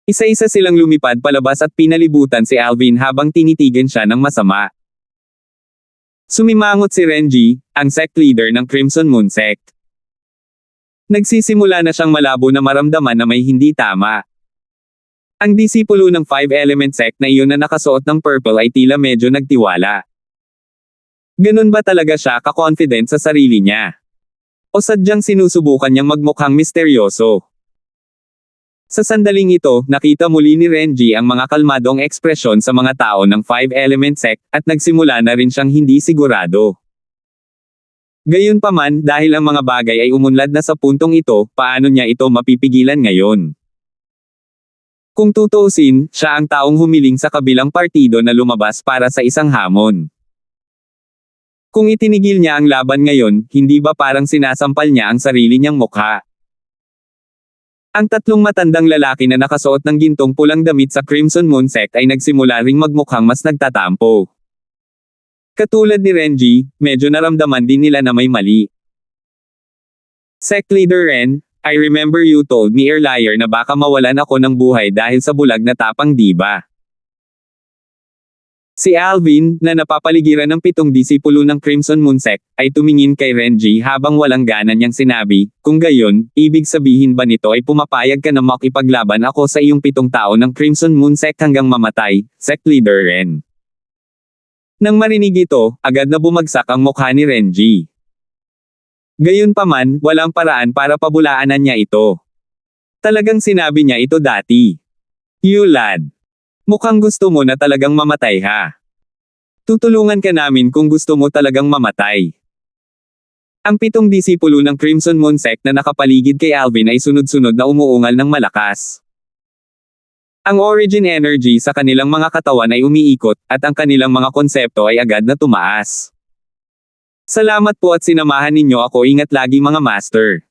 Isa-isa silang lumipad palabas at pinalibutan si Alvin habang tinitigan siya ng masama. Sumimangot si Renji, ang sect leader ng Crimson Moon Sect. Nagsisimula na siyang malabo na maramdaman na may hindi tama. Ang disipulo ng 5-element sect na iyon na nakasuot ng purple ay tila medyo nagtiwala. Ganun ba talaga siya ka-confident sa sarili niya? O sadyang sinusubukan niyang magmukhang misteryoso? Sa sandaling ito, nakita muli ni Renji ang mga kalmadong ekspresyon sa mga tao ng 5-element sect, at nagsimula na rin siyang hindi sigurado. Gayunpaman, dahil ang mga bagay ay umunlad na sa puntong ito, paano niya ito mapipigilan ngayon? Kung tutuusin, siya ang taong humiling sa kabilang partido na lumabas para sa isang hamon. Kung itinigil niya ang laban ngayon, hindi ba parang sinasampal niya ang sarili niyang mukha? Ang 3 matandang lalaki na nakasuot ng gintong pulang damit sa Crimson Moon Sect ay nagsimula ring magmukhang mas nagtatampo. Katulad ni Renji, medyo naramdaman din nila na may mali. Sect Leader Ren, I remember you told me earlier na baka mawalan ako ng buhay dahil sa bulag na tapang diba? Si Alvin, na napapaligiran ng 7 disipulo ng Crimson Moon Sect, ay tumingin kay Renji habang walang gana niyang sinabi, kung gayon, ibig sabihin ba nito ay pumapayag ka na makipaglaban ako sa iyong 7 tao ng Crimson Moon Sect hanggang mamatay, Sect Leader Ren? Nang marinig ito, agad na bumagsak ang mukha ni Renji. Gayunpaman, walang paraan para pabulaanan niya ito. Talagang sinabi niya ito dati. You lad. Mukhang gusto mo na talagang mamatay ha. Tutulungan ka namin kung gusto mo talagang mamatay. Ang 7 disipulo ng Crimson Moon Sect na nakapaligid kay Alvin ay sunod-sunod na umuungal ng malakas. Ang origin energy sa kanilang mga katawan ay umiikot, at ang kanilang mga konsepto ay agad na tumaas. Salamat po at sinamahan ninyo ako, ingat lagi mga master.